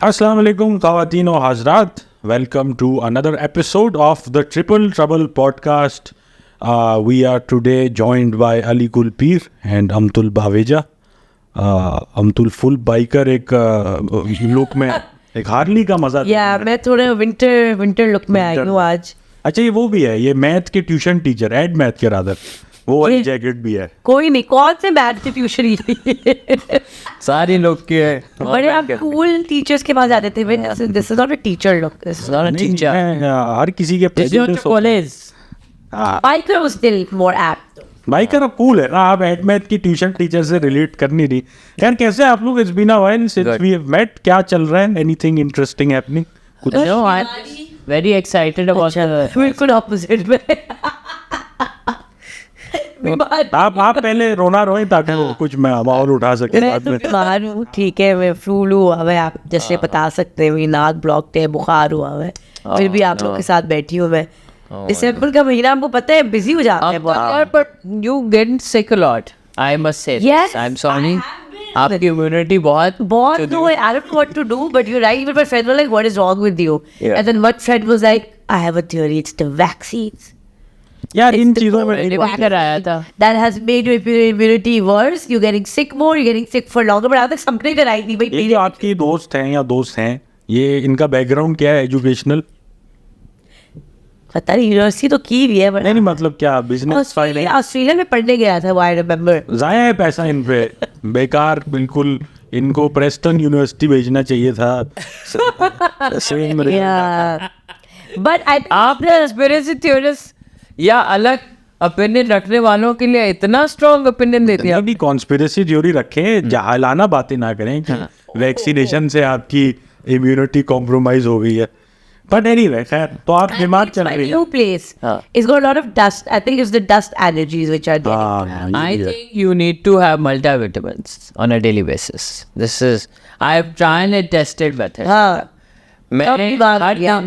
अस्सलाम वालेकुम ख़वातीन और हज़रात, welcome to another episode of the triple trouble podcast. We are today joined by Ali Kulpir and Amtul Baweja. Amtul full biker एक look में, एक हार्ली का मज़ा. मैं थोड़ा विंटर लुक में आई हूँ आज. अच्छा, ये वो भी है, ये मैथ के ट्यूशन टीचर, एड मैथ के रादर, वो वाली जैकेट भी है. कोई नहीं, कौन से मैथ के ट्यूशन सारे लोग के है. बड़े आप कूल टीचर्स के पास जाते थे. This is not a teacher look, this is not a teacher. हर किसी के college biker was still more apt. Biker अब कूल है ना. आप एड मैथ की ट्यूशन टीचर से रिलेट कर नहीं रही. यार कैसे आप लोग? It's been a while since we have met. क्या चल रहा है? Anything interesting happening? कुछ? No, I am very excited about बिल्कुल ऑपोजिट में. आप पहले रोना रोए ताकि वो कुछ माहौल उठा सके. मैं तो बीमार हूँ, ठीक है. मैं फ्लू हुआ है, आप जैसे बता सकते हैं. नाक ब्लॉक्ड है, बुखार हुआ है, फिर भी आप लोग के साथ बैठी हूँ मैं. दिसंबर का महीना हमको पता है बिजी हो जाता है बहुत. But you get sick a lot, I must say. Yes, I am sorry. आपकी इम्यूनिटी बहुत no, I don't know what to do, but you're right. But my friend was like, what is wrong with you? Yeah. And then one friend was like, I have a theory, it's the vaccines. यार इन It's the चीज़ों में COVID कराया था. that has made your immunity worse. You're getting sick more, you're getting sick for longer. But I was like, something कराई थी भाई. ये जो आपकी दोस्त हैं या दोस्त हैं, ये इनका बैकग्राउंड क्या है एजुकेशनल? पता नहीं, यूनिवर्सिटी तो की भी है. नहीं मतलब क्या बिजनेस फाइनेंस? ऑस्ट्रेलिया में पढ़ने गया था वो, आई रिमेम्बर. ज़ाया है पैसा इन पे, बेकार बिल्कुल. इनको प्रेस्टन यूनिवर्सिटी भेजना चाहिए था. बट आप कंस्पिरेसी थ्योरिस्ट या अलग ओपिनियन रखने वालों के लिए इतना स्ट्रॉन्ग ओपिनियन देते हैं. अभी कॉन्स्पिरेसी थ्योरी रखें, जहालाना बातें ना करें कि वैक्सीनेशन से आपकी इम्यूनिटी कॉम्प्रोमाइज हो गई है. बट एनीवे, खैर, तो आप बीमार चल रही हैं. new place. It's got a lot of dust. I think it's the dust allergies which are there. I think you need to have multivitamins on a daily basis. This is, I've tried and tested method. हाँ. मैंने बार किया.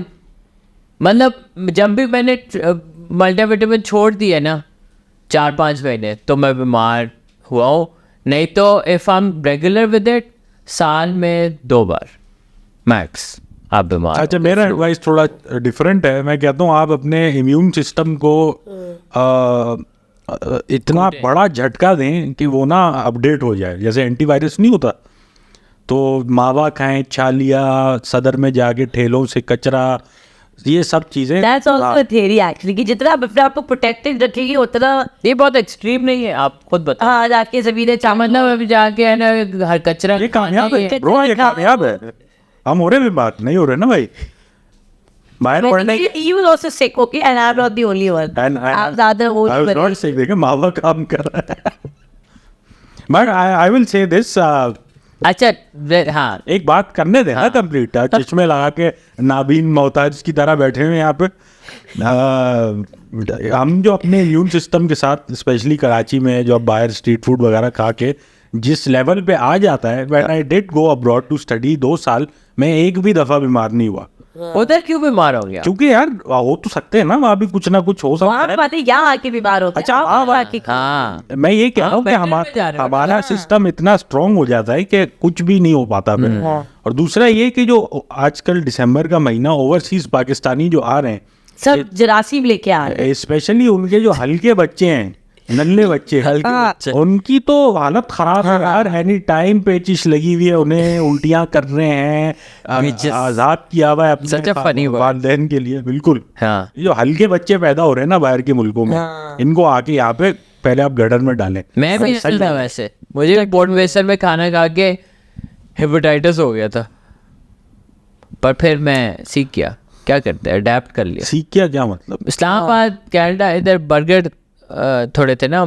मतलब जब भी मैंने multivitamin छोड़ दिया ना 4-5 महीने, तो मैं बीमार हुआ हूँ. नहीं तो if I am regular with it, साल में 2 बार मैक्स आप बीमार. अच्छा, मेरा एडवाइस थोड़ा डिफरेंट है. मैं कहता हूँ आप अपने इम्यून सिस्टम को इतना बड़ा झटका दें कि वो ना अपडेट हो जाए. जैसे एंटीवायरस नहीं होता, तो मावा खाएं, छालिया, सदर में जाके ठेलों से कचरा, ये सब चीज़ें. That's also a theory actually, कि जितना आप अपने आप को प्रोटेक्टेड रखेंगे उतना. ये बहुत एक्सट्रीम नहीं है, आप खुद बताओ. हाँ, जाके ज़मीनें मतलब अभी जाके है ना हर कचरा. ये कामयाब है ब्रो, ये कामयाब है. हम हो रहे भी बात नहीं हो रहे ना भाई. बाहर पढ़ने You will also sick, okay? And I'm not the only one. आप ज़्यादा वो I was not saying देखिए मावा काम कर रहा है. But I will say this. अच्छा, हाँ, एक बात करने देना कंप्लीट. चश्मे लगा के नाबीन मोहताज की तरह बैठे हुए यहाँ पे. हम जो अपने इम्यून सिस्टम के साथ, स्पेशली कराची में, जो अब बाहर स्ट्रीट फूड वगैरह खा के जिस लेवल पे आ जाता है. When I did go abroad to study 2 साल, मैं एक भी दफ़ा बीमार नहीं हुआ. उधर क्यों बीमार हो गया? क्योंकि यार हो तो सकते हैं ना, वहाँ भी कुछ ना कुछ हो सकता वहाँ है. बातें यहाँ आके बीमार होते हैं. अच्छा, हाँ, मैं ये कह रहा हूँ कि हमारा सिस्टम इतना स्ट्रांग हो जाता है कि कुछ भी नहीं हो पाता फिर. और दूसरा ये कि जो आजकल दिसंबर का महीना ओवरसीज पाकिस्तानी जो आ रहे हैं, सब जरासीम लेके आ रहे हैं. स्पेशली उनके जो हल्के बच्चे हैं, नन्हे बच्चे, हल्के, उनकी तो हालत खराब है यार. एनी टाइम पेचिश लगी हुई है, उन्हें उल्टियाँ कर रहे हैं. आजाद किया हुआ है अपने वालिदैन के लिए. बिल्कुल. हाँ. जो हल्के बच्चे पैदा हो रहे हैं ना बाहर के मुल्कों में, इनको आके यहाँ पे पहले आप गटर में डालें. मैं भी ऐसा था वैसे. मुझे बोर्ड वेस्टर में खाना खा के हेपेटाइटिस हो गया था, पर फिर मैं सीख गया. क्या करते हैं, अडेप्ट कर लिया. सीख क्या मतलब? इस्लामाबाद, कनाडा, इधर बर्गर थोड़े थे ना,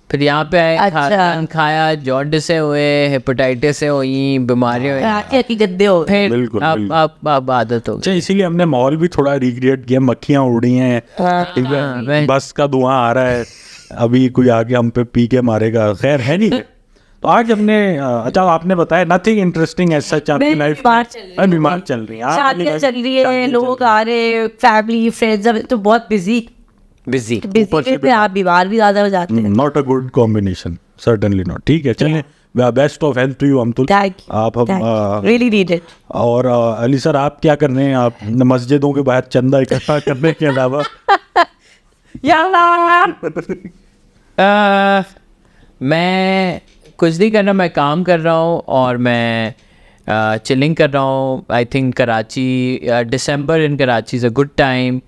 फिर यहाँ पे आए. अच्छा. खाया, जॉन्डिस से हुए, हेपेटाइटिस से हुई, बीमारियाँ हुई, की गद्दे हो. फिर बिल्कुल, अब आदत हो गई. इसीलिए हमने माहौल भी थोड़ा रिक्रिएट किया. मक्खियाँ उड़ रही हैं, बस का धुआं आ रहा है, अभी कोई आके हम पे पी के मारेगा. खैर है नहीं. तो आज हमने अच्छा, आपने बताया नथिंग इंटरेस्टिंग ऐसा आपकी लाइफ. बीमार चल रही है, शादियाँ चल रही है, लोग आ रहे हैं, फैमिली फ्रेंड्स, तो बहुत बिजी बिजी पे आप बीमार भी ज़्यादा हो जाते हैं. Not a good combination, certainly not. ठीक है, चलिए best of health to you Amtul. Thank आप यू, रियली नीड इट। और अली सर आप क्या कर रहे हैं? आप मस्जिदों के बाहर चंदा इकट्ठा करने के अलावा मैं कुछ नहीं कर रहा, मैं काम कर रहा हूँ और मैं चिलिंग कर रहा हूँ। I think Karachi, December in Karachi is a good time.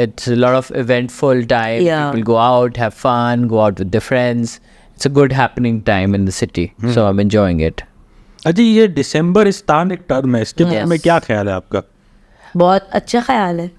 It's a lot of eventful time. Yeah. People go out, have fun, go out with their friends. It's a good happening time in the city. So I'm enjoying it. अजी ये दिसंबर istan एक term है, इसके बारे में क्या ख्याल है आपका? बहुत अच्छा ख्याल है,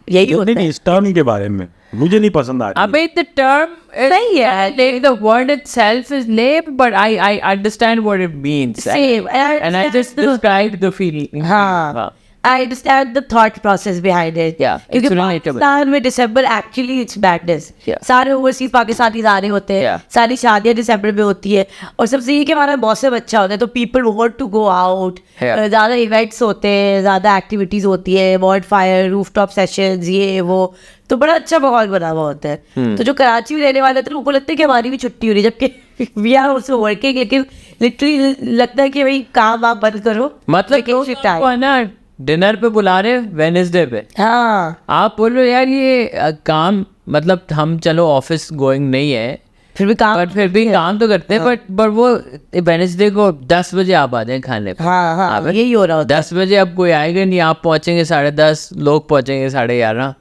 यही होता नहीं है। इस टर्म के बारे में मुझे नहीं पसंद आ रही। अबे the term सही है, the word itself is lame, but I understand what it means. Same. And I just described the feeling. हाँ, I understand the thought process behind it. Yeah, क्योंकि it's relatable. पाकिस्तान में दिसंबर एक्चुअली इट्स मैडनेस। Yeah. सारे overseas Pakistani आ रहे होते हैं, Yeah. सारी शादियां दिसंबर में होती है, और सबसे ये कि हमारा मौसम अच्छा होता है तो people want to go out. Yeah. ज़्यादा इवेंट्स होते हैं, ज़्यादा एक्टिविटीज़ होती है, बॉन्ड फायर, रूफटॉप सेशंस, ये वो, तो बड़ा अच्छा माहौल बना हुआ होता है। तो जो कराची में रहने वाले थे उनको लगता है कि हमारी भी छुट्टी हो रही है, जबकि वी आर आल्सो वर्किंग, लेकिन लिटरली लगता है कि भाई काम आप बंद करो, मतलब vacation time। को है ना डिनर पे बुला रहे वेडनेसडे पे, हाँ, आप बोल रहे हो यार ये काम, मतलब हम चलो ऑफिस गोइंग नहीं है फिर भी काम, पर फिर भी काम तो करते हैं, बट वो वेडनेसडे को 10 बजे आप आ जाए खाने पे। हाँ हाँ, यही हो रहा होता है। 10 बजे अब कोई आएगा नहीं, आप पहुंचेंगे 10:30, लोग पहुंचेंगे 11:30,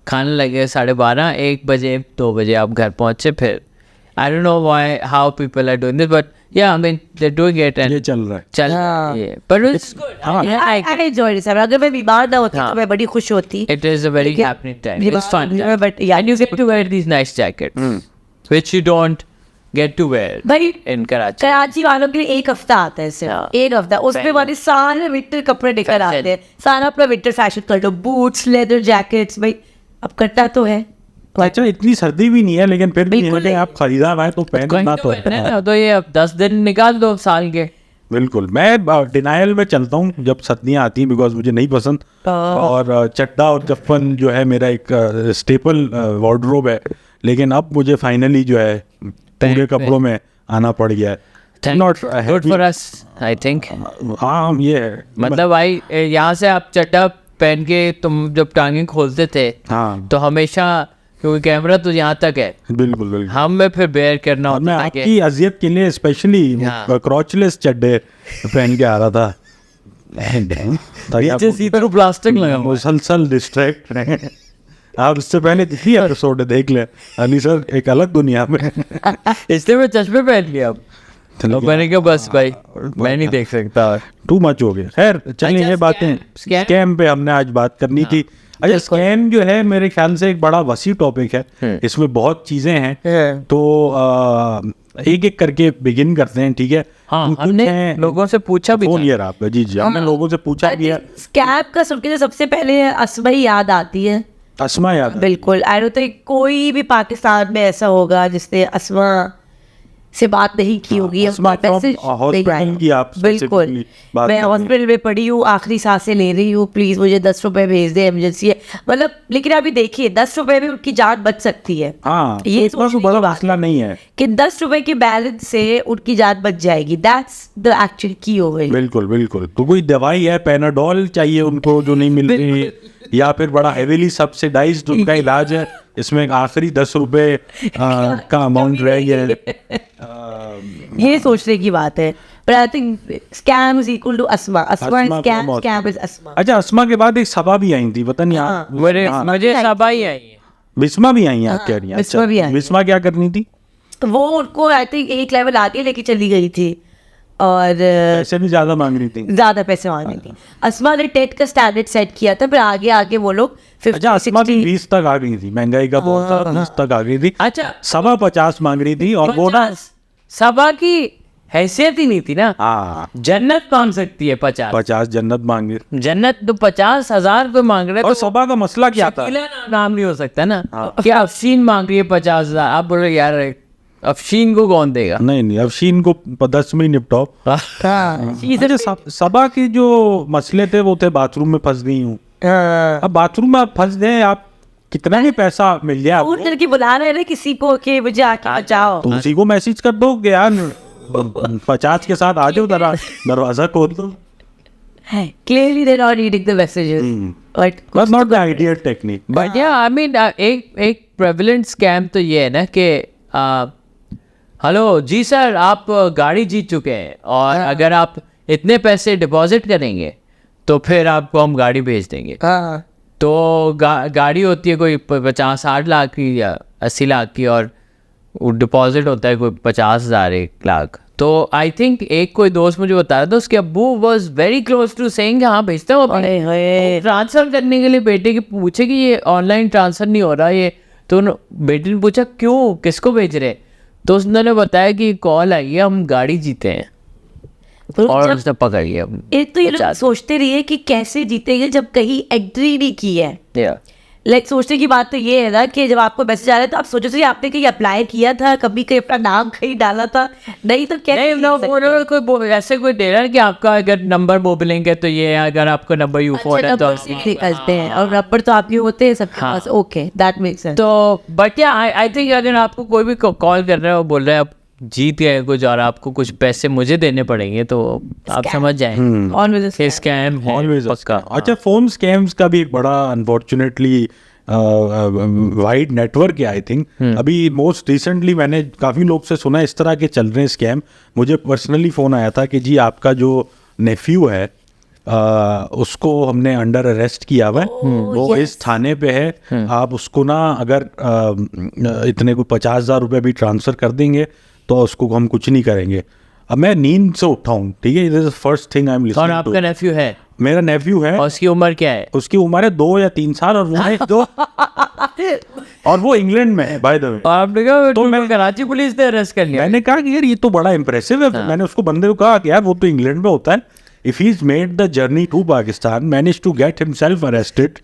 खाने लगे 12:30, 1 बजे 2 बजे आप घर पहुंचे। फिर I don't know why how people are doing this, but yeah I mean they doing it and ये चल रहा है। चल हाँ। ये, but it's good. I enjoy this. अगर मैं बीमार ना होती हाँ। तो मैं बड़ी खुश होती। It is a very लेकिन happening time. बीमार It's fun. हूँ मैं, but yeah, And you get to wear these nice jackets, which you don't get to wear भाई in Karachi. कराची वालों के लिए एक हफ्ता आता है सिर्फ, हाँ। एक हफ्ता, उसमें वाले सारे विंटर कपड़े निकल Fashion। आते हैं, सारा अपना विंटर फैशन कर लो, बूट्स, लेदर जैकेट्स, भाई अब करना तो है। अच्छा इतनी सर्दी भी नहीं है, लेकिन फिर भी बिल्कुल है कि आप खरीदा हुआ है तो पहनना तो पहनना है। है, तो ये अब 10 दिन निकाल दो साल के। बिल्कुल, मैं डिनायल में चलता हूँ जब सर्दियाँ आती हैं, बिकॉज मुझे नहीं पसंद। और चड्डा और चप्पन जो है मेरा एक स्टेपल वार्डरोब है, लेकिन अब मुझे फाइनली जो है पूरे कपड़ों में आना पड़ गया है। Not Good for us, I think. हाँ ये है, मतलब भाई यहाँ से आप चड्डा पहन के तुम जब टांगे खोलते थे हाँ तो हमेशा, क्योंकि कैमरा तो यहाँ तक है, बिल्कुल बिल्कुल। हम में फिर बेयर करना और मैं होता था कि आपकी अजियत के लिए स्पेशली हाँ। क्रॉचलेस चड्डे पहन के आ रहा था, ताकि नीचे सीधे को प्लास्टिक लगा हुआ है। मुसलसल डिस्ट्रैक्ट रहे। आप इससे पहले जितनी एपिसोड देख लें, अली सर एक अलग दुनिया में। इसलिए मैं चश्मे पहन लिया अब, तो मैंने कहा बस भाई मैं नहीं देख सकता और टू मच हो गया। खैर चलिए, अच्छा, ये बातें scam? स्कैम पे हमने आज बात करनी थी। अच्छा स्कैम जो है मेरे ख्याल से एक बड़ा वसी टॉपिक है, इसमें बहुत चीज़ें हैं, तो एक एक करके बिगिन करते हैं, ठीक है? हाँ कुछ हमने हैं- लोगों से पूछा भी फोन था। ईयर आपका, जी जी, हमने लोगों से पूछा भी है। स्कैब का सुन के सबसे पहले अस्मा ही याद आती है। अस्मा याद है? बिल्कुल, आई डोंट थिंक कोई भी पाकिस्तान में ऐसा होगा जिसने अस्मा से बात नहीं की होगी। अस्मा from मैसेज hospital नहीं आया। की आप बिल्कुल, specifically बात मैं कर रही हैं। हॉस्पिटल में पड़ी हूँ, आखिरी सांसें ले रही हूँ, प्लीज मुझे 10 रुपए भेज दे, इमरजेंसी है, मतलब। लेकिन अभी देखिए 10 रुपए में उनकी जान बच सकती है। हाँ, ये इतना तो बड़ा मसला नहीं है। कि 10 रुपए के बैलेंस से उनकी जान बच जाएगी, दैट्स द एक्चुअल की हो गई। बिल्कुल बिल्कुल। तो कोई दवाई है, पैनाडोल चाहिए उनको जो नहीं मिल रही, या फिर बड़ा हेवीली सब्सिडाइज्ड उनका इलाज है, इसमें आखिरी 10 रुपए का अमाउंट रह गया है। ये सोचने की बात है, पर I think scam is equal to Asma, Asma is Asma scam, बहुत- स्कैम इज अस्मा। अच्छा अस्मा के बाद एक सबा भी आई थी, पता नहीं आप मुझे सबा ही आई है। बिस्मा भी आई हैं, आप कह रही हैं? बिस्मा भी आई है। बिस्मा क्या करनी थी? तो वो उनको आई थिंक एक लेवल आगे लेके चली गई थी, और पैसे भी ज्यादा मांग रही थी। ज्यादा पैसे मांगी थी। अस्मा ने टेट का स्टैंडर्ड सेट किया था, फिर आगे आगे वो लोग 50, अच्छा अस्मा भी 60 20 तक आ गई थी, महंगाई का बहुत था, 20 तक आ गई थी। अच्छा 50 मांग रही थी, और वो ना 50 सबा की हैसियत ही नहीं थी ना। हाँ जन्नत मांग सकती है 50, 50 जन्नत मांगे, जन्नत तो 50,000 रुपए मांग रहे और सबा का मसला क्या था? शकीला नाम नहीं हो सकता ना। क्या अफशीन मांग रही है 50,000, आप बोल रहे यार अफशीन को कौन देगा? नहीं नहीं, अफशीन को 10 में ही निपटाओ। अच्छा, सबा के जो मसले थे वो थे बाथरूम में फंस गई हूँ। अब बाथरूम में आप फंस गए, आप कितना भी पैसा मिल जाए दूर आपको, करके बुला रहे हैं ना किसी को कि मुझे आके बचाओ। तो उसी को मैसेज कर दो कि यार 50 के साथ आ जाओ, दरवाजा खोल दो. Clearly they're not reading the messages. But That's not the ideal technique. But yeah I mean एक प्रेवलेंट स्कैम तो ये है ना कि हेलो जी सर, आप गाड़ी जीत चुके हैं और अगर आप इतने पैसे डिपॉजिट करेंगे तो फिर आपको हम गाड़ी भेज देंगे. हाँ, तो गाड़ी होती है कोई 50-60 लाख की या 80 लाख की और डिपॉजिट होता है कोई 50,000 1 लाख. तो आई थिंक एक कोई दोस्त मुझे बता रहा था उसके अब्बू was very close to saying हाँ भेजता हूँ. अरे होए. ट्रांसफर करने के लिए बेटे के पूछे कि ये ऑनलाइन ट्रांसफर नहीं हो रहा ये, तो बेटे ने पूछा क्यों, किसको भेज रहे, तो उन्होंने बताया कि कॉल आई है, हम गाड़ी जीते हैं. और उसने पकड़ लिया. एक तो ये लोग सोचते रहिए कि कैसे जीतेंगे जब कहीं एंट्री नहीं की है. लाइक सोचने की बात तो ये है ना कि जब आपको मैसेज आ रहा है तो आप सोचो कि आपने कहीं अप्लाई किया था, कभी कहीं अपना नाम कहीं डाला था, नहीं तो क्या कोई ऐसे कोई दे रहा है कि आपका अगर नंबर मोबिलिंग है तो ये है, अगर आपको नंबर U4 है तो निकलते हैं और नंबर तो आपके होते हैं सबके पास. Okay, that makes sense. तो बट या आई थिंक अगर आपको कोई भी कॉल कर रहा है और बोल रहा है आप जीत गए कुछ और आपको कुछ पैसे मुझे देने पड़ेंगे, तो आप समझ जाएं स्कैम पक्का. अच्छा, फोन स्कैम्स का भी एक बड़ा अनफॉर्चुनेटली वाइड नेटवर्क है आई थिंक. अभी मोस्ट रिसेंटली मैंने काफ़ी लोग से सुना इस तरह के चल रहे हैं स्कैम. मुझे पर्सनली फ़ोन आया था कि जी आपका जो नेफ्यू है उसको हमने अंडर अरेस्ट किया हुआ है, वो इस थाने पे है, आप उसको ना अगर इतने को 50,000 रुपये भी ट्रांसफ़र कर देंगे तो उसको हम कुछ नहीं करेंगे. अब मैं नींद से उठा हूँ, ठीक है, this is first thing I am listening. और आपका नेफ्यू है? मेरा नेफ्यू है. और उसकी उम्र क्या है? उसकी उम्र है 2 या 3 साल और वो है 2 और वो इंग्लैंड में है बाय द वे. आपने कहा तो मैं कराची पुलिस ने अरेस्ट कर लिया. मैंने कहा कि यार ये तो बड़ा इंप्रेसिव है. मैंने उसको बंदे को कहा कि यार वो तो इंग्लैंड में होता है. If he is made the journey to Pakistan, manage to get himself arrested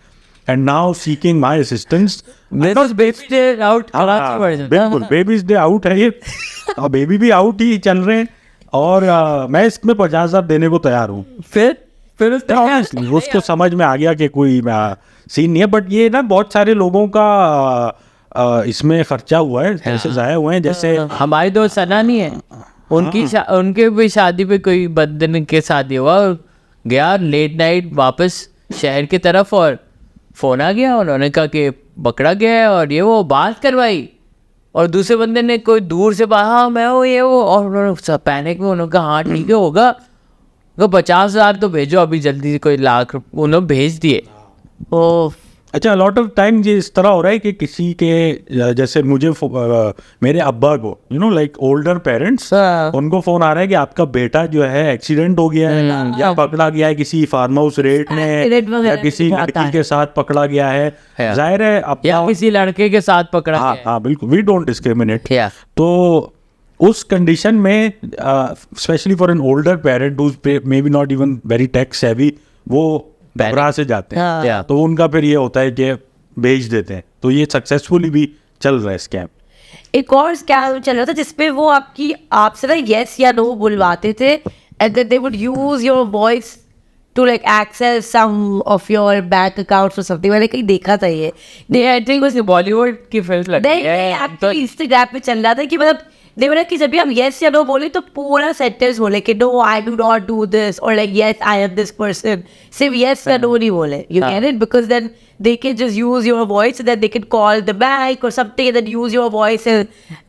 and now seeking my assistance. Because baby day out Karachi version. बिल्कुल baby's day out है ये. और बेबी भी आउट ही चल रहे हैं और मैं इसमें 50,000 देने को तैयार हूँ. फिर उसको समझ में आ गया कि कोई सीन नहीं है. बट ये ना बहुत सारे लोगों का इसमें खर्चा हुआ है, पैसे ज़ाया हुए हैं. जैसे हमारी दोस्त सना नहीं है, उनके भी शादी पे कोई बंदन के शादी हुआ, गया लेट नाइट वापस शहर की तरफ और फ़ोन आ गया, उन्होंने कहा कि पकड़ा गया है और ये वो बात करवाई. और दूसरे बंदे ने कोई दूर से बात, हाँ मैं वो ये वो, और उन्होंने पैनिक में उन्होंने कहा हाँ ठीक है होगा, तो 50,000 तो भेजो अभी जल्दी से, कोई लाख उन्होंने भेज दिए. ओह अच्छा, लॉट ऑफ टाइम ये इस तरह हो रहा है कि किसी के जैसे मुझे मेरे अब्बा को लाइक ओल्डर पेरेंट्स, उनको फ़ोन आ रहा है कि आपका बेटा जो है एक्सीडेंट हो गया है या पकड़ा गया है किसी फार्म हाउस रेड में या किसी लड़की के साथ पकड़ा गया है. जाहिर है या किसी लड़के के साथ पकड़ा गया है. हाँ बिल्कुल, वी डोंट डिस्क्रिमिनेट. तो उस कंडीशन में specially for an older parent who may be not even very tech savvy, वो घबरा से जाते हैं. तो उनका फिर ये होता है कि भेज देते हैं. तो ये सक्सेसफुली भी चल रहा है स्कैम. एक और स्कैम चल रहा था जिसपे वो आपसे ना यस या नो बुलवाते थे and then they would use your voice to like access some of your bank accounts और समथिंग. मैंने कहीं देखा था ये. आई थिंक उस बॉलीवुड की फिल्म लगी है तो इंस्टाग्राम पे चल रहा था कि मतलब देखो कि जब भी हम येस या नो बोले तो पूरा सेंटेंस बोले कि no I do not do this और like yes I am this person. सिर्फ येस या नो नहीं बोले. You get it, because then they can just use your voice and then they can call the bank or something and then use your voice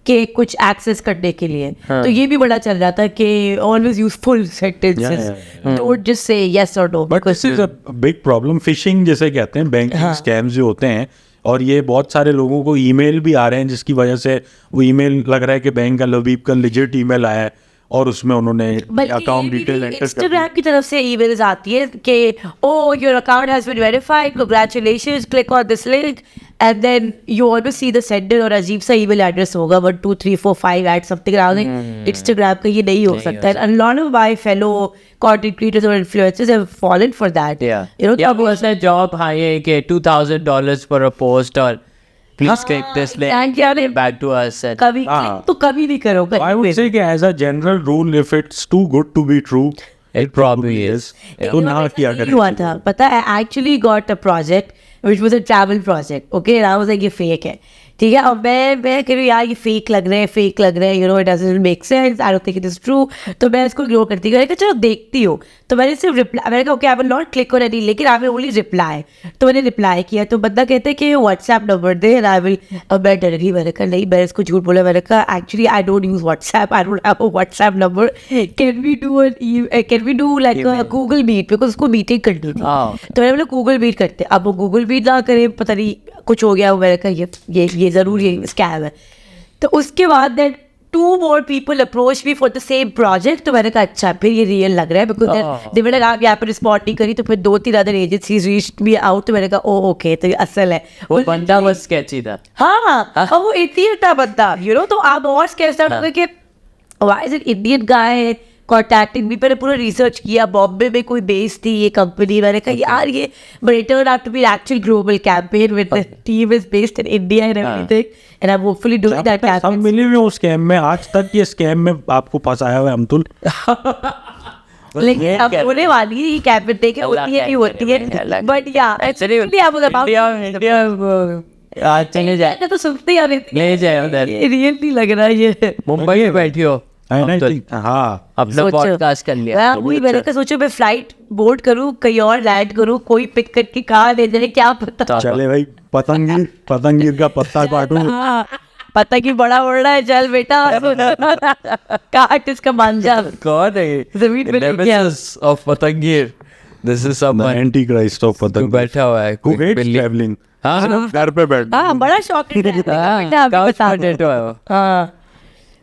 के कुछ access करने के लिए. तो ये भी बड़ा चल रहा था कि always use full sentences. Don't just say yes or no. But this is a big problem. Phishing जैसे कहते हैं, banking scams जो होते हैं, और ये बहुत सारे लोगों को ईमेल भी आ रहे हैं जिसकी वजह से वो ईमेल लग रहा है कि बैंक का लबीब का लेजिट ईमेल आया है और उसमें उन्होंने अकाउंट डिटेल एंटर कर दी. इंस्टाग्राम की तरफ से ईमेल्स आती है कि oh your account has been verified, congratulations, click on this link and then you always see the sender और अजीब सा ईमेल एड्रेस होगा 1 2 3 4 5 at something around. इंस्टाग्राम का ये नहीं हो सकता है. And a lot of my fellow content creators or influencers have fallen for that. या वो ऐसा जॉब हाँ ये कि $2,000 for a post और please click this link back to us. कभी तो कभी नहीं करोगे. I would say कि as a general rule, if it's too good to be true, it probably is. तो ना किया करें. हुआ था पता है, I actually got a project which was a travel project. Okay, and I was like ये fake है, ठीक है, अब मैं कह रही हूँ यार ये फेक लग रहे हैं, you know it doesn't make sense, I don't think it is true, तो मैं इसको इग्नोर करती हूँ। मैंने कहा चलो देखती हूँ, तो मैंने सिर्फ रिप्लाई, मैंने कहा okay I will not click on any, लेकिन आई विल ओनली रिप्लाई। तो मैंने रिप्लाई किया, तो बंदा कहते हैं कि WhatsApp number they, and I will, अब मैं डर गई, मैंने कहा नहीं, मैंने इसको झूठ बोला, मैंने कहा actually I don't use WhatsApp, I don't have a WhatsApp number, can we do like a Google Meet, because उसको मीटिंग करनी थी। तो मैंने बोला गूगल मीट करते, अब वो गूगल मीट ना करे, पता नहीं कुछ हो गया, मैंने कहा ये जरूर ये स्कैम है। तो उसके बाद that 2 more people approached me for the same project, तो मैंने कहा अच्छा फिर ये रियल लग रहा है, बिकॉज दे मैंने आप यहाँ पर रिस्पॉन्ड नहीं करी, तो फिर 2-3 other agencies reached me out, तो मैंने कहा ओ ओके तो ये असल है। वो बंदा बस स्केची था। हाँ, और वो इंडियन था बंदा, यू नो, तो आप और स्केच स्टार्ट हो गए कि why is it Indian guy contacting me. मैंने पूरा रिसर्च किया, बॉम्बे में कोई बेस थी ये कंपनी, मैंने कहा यार ये, but it turn out to be actual global campaign with the team is based in India and everything, and I am hopefully doing that सब कैंपेन। मिले हुए उस स्कैम में, आज तक ये स्कैम में आपको फंसाया हुआ है अमतुल। लेकिन अब होने वाली है कैंपेन, देखे होती है नहीं होती है, बट या एक्चुअली इंडिया चले जाए तो सुनते ही ले जाए उधर, ये रियल नहीं लग रहा है ये। मुंबई में बैठी हो हाँ, अपना सोचो। पॉडकास्ट कर लिया। वही मैंने कहा सोचो मैं फ्लाइट बोर्ड करूँ, कहीं और लैंड करूँ, कोई पिक करके कहाँ ले जाए क्या पता। चले भाई, पतंगीर का पत्ता काटूं। हाँ, पता कि बड़ा उड़ रहा है, चल बेटा काट इसका मांझा। कौन है जमीन पे लेके आओ। नेमेसिस ऑफ पतंगीर? This is The someone Antichrist of पतंग। बैठा हुआ है, Who hates traveling? हाँ घर पे बैठ। हाँ, बड़ा शौक है बेटा, अभी काउच बता दो। पोटैटो है वो। हाँ,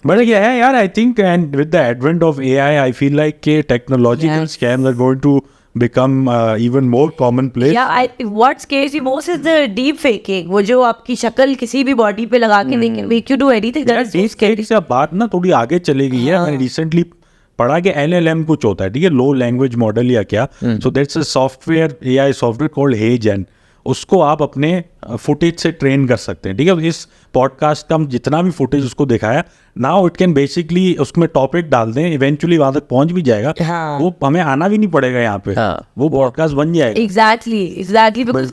But yeah, यार, I think and with the advent of AI, I feel like के technological Yes. scams are going to become even more commonplace. yeah, what scares me most is the deep faking, वो जो आपकी शक्ल किसी भी body पे लगा के they can make you do anything. That is so scary. से अब बात ना थोड़ी आगे चली गई है। मैंने रिसेंटली पढ़ा कि LLM कुछ होता है, ठीक है, लो लैंग्वेज मॉडल या क्या, so that's a software, AI software called हेजन। उसको आप अपने फुटेज से ट्रेन कर सकते हैं, ठीक है। इस पॉडकास्ट का हम जितना भी फुटेज उसको दिखाया, नाउ इट कैन बेसिकली उसमें टॉपिक डाल दें, इवेंचुअली वहां तक पहुंच भी जाएगा। हाँ। वो हमें आना भी नहीं पड़ेगा यहाँ पे, हाँ। वो पॉडकास्ट बन जाएगा। Exactly because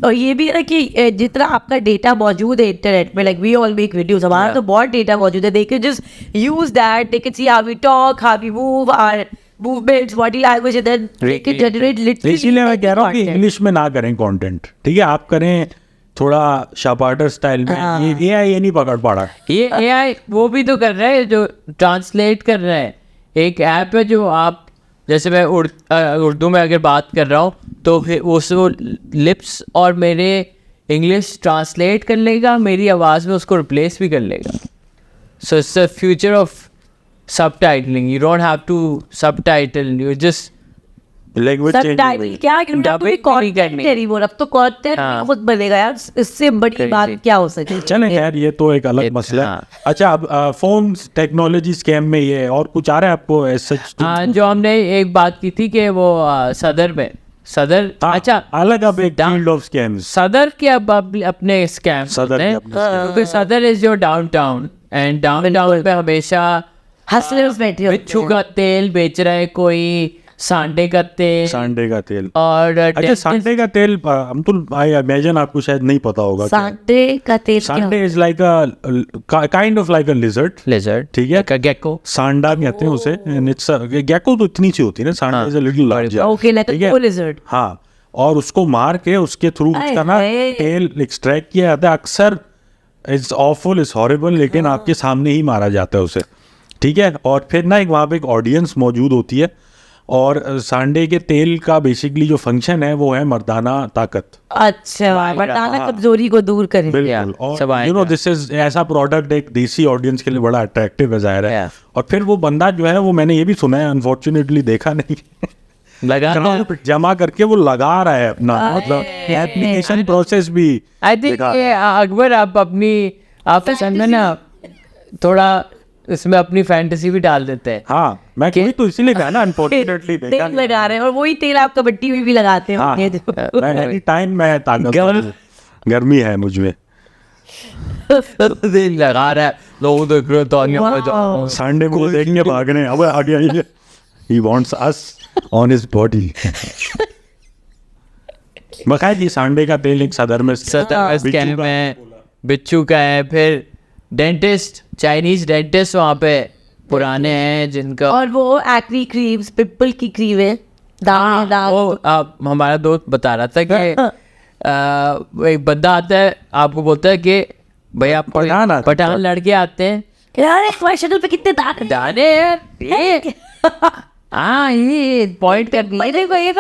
और ये भी है ना कि जितना आपका डेटा मौजूद है इंटरनेट में, like we all make videos, हमारा तो बहुत डेटा मौजूद है, they can just use that, they can see how we talk, how we move, our movements, body language, and then they can generate literally. इसीलिए मैं कह रहा हूँ कि इंग्लिश में ना करें कंटेंट, ठीक है, आप करें थोड़ा शापाटर स्टाइल में। ये AI ये नहीं पकड़ पा रहा। ये AI वो भी तो कर रहा है जो ट्रांसलेट कर रहा है। एक ऐप है जो आप, जैसे मैं उर्दू में अगर बात कर रहा हूँ तो फिर वो लिप्स और मेरे इंग्लिश ट्रांसलेट कर लेगा, मेरी आवाज़ में उसको रिप्लेस भी कर लेगा। So it's the future of subtitling. You don't have to subtitle, you just language change हो गई। क्या अब तो कंटेंट हाँ। खुद बनेगा यार, इससे बड़ी बात क्या हो सकती है। चलें खैर, ये तो एक अलग मसला है। हाँ। अच्छा, अब फोन टेक्नोलॉजी स्कैम में ये और कुछ आ रहा है आपको ऐसा? हाँ, जो हमने एक बात की थी कि वो सदर में अच्छा अलग अब एक फील्ड ऑफ स्कैम्स। सदर के अब अपने स्कैम सदर के अपने क्योंकि सदर is your downtown, and downtown पे हमेशा हसलर्स बैठे होते बिच्छू का तेल बेच रहा है, कोई सांडे का तेल सांडे का तेल। और अच्छा, सांडे का तेल, अमतुल आई इमेजिन आपको शायद नहीं पता होगा। सांडे का तेल क्या सांडे is like a kind of like a lizard, lizard, ठीक है, का गेको। सांडा कहते हैं उसे। इट्स गेको तो इतनी सी होती है ना, सांडा is a little larger. Okay, like ठीक अ है? लिजर्ड। हाँ, और उसको मार के उसके थ्रू उसका ना हाय। तेल एक्सट्रैक्ट किया जाता है। अक्सर इट्स ऑफुल, इट्स हॉरिबल, लेकिन आपके सामने ही मारा जाता है उसे, ठीक है। और फिर ना एक वहाँ पे एक ऑडियंस मौजूद होती है, और सांडे के तेल का बेसिकली जो फंक्शन है वो है मर्दाना ताकत। अच्छा, मर्दाना कमजोरी को दूर करे। बिल्कुल। सब और यू नो दिस इज ऐसा प्रोडक्ट एक देसी ऑडियंस के लिए बड़ा अट्रैक्टिव है, जाहिर है। Yeah. और फिर वो बंदा जो है, वो मैंने ये भी सुना है, अनफॉर्चुनेटली देखा नहीं, लगा क्राउड जमा करके वो लगा रहा है अपना, मतलब एप्लीकेशन प्रोसेस भी। आई थिंक अकबर आप अपनी आप समझे ना, थोड़ा इसमें अपनी फैंटेसी भी डाल देते हैं। हाँ, मैं कोई तो इसीलिए कहा ना, अनफॉर्चुनेटली देखा तेल लगा रहे हैं, और वही तेल आप कबड्डी में भी लगाते हाँ, हैं। मैं एनी टाइम मैं ताकत, गर्मी है मुझ में। लगा रहा है, लोग देख रहे तो संडे को देखेंगे भागने, अब आ गया ये, he wants us on his body। बकायद ये सांडे का तेल एक सदर में स्कैम में बिच्छू का है, फिर डेंटिस्ट, चाइनीज डेंटिस्ट वहाँ पे पुराने हैं जिनका और वो एक्नी क्रीम्स, पिंपल की क्रीमें, दाग वो हमारा दोस्त बता रहा था कि एक बंदा आता है आपको बोलता है कि भाई आप पठान लड़के आते हैं यार तुम्हारे शक्ल पे कितने दाग दाने यार ये हाँ ये पॉइंट कर मेरे को ये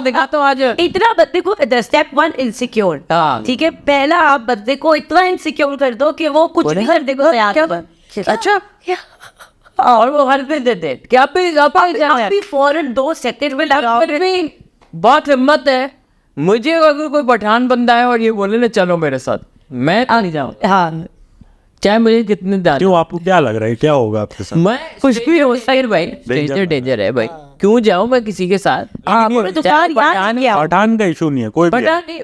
दिखाता हूँ आज इतना बंदे को स्टेप 1 इनसिक्योर, हाँ। ठीक है, पहला आप बंदे को इतना इनसिक्योर कर दो कि वो कुछ भी करने को तैयार है। अच्छा और वो हर पे देते क्या अभी फौरन 2 सेकंड में लगा बहुत हिम्मत है मुझे। अगर कोई पठान बंदा है और ये बोले ना चलो मेरे साथ, मैं तो नहीं जाऊँ, हाँ चाहे मुझे कितने दाने। क्यों, आपको क्या लग रहा है क्या होगा आपके साथ? मैं कुछ भी हो सकता है भाई, डेंजर है भाई, क्यों जाऊँ मैं किसी के साथ? पठान का इशू नहीं है, कोई भी पठान नहीं,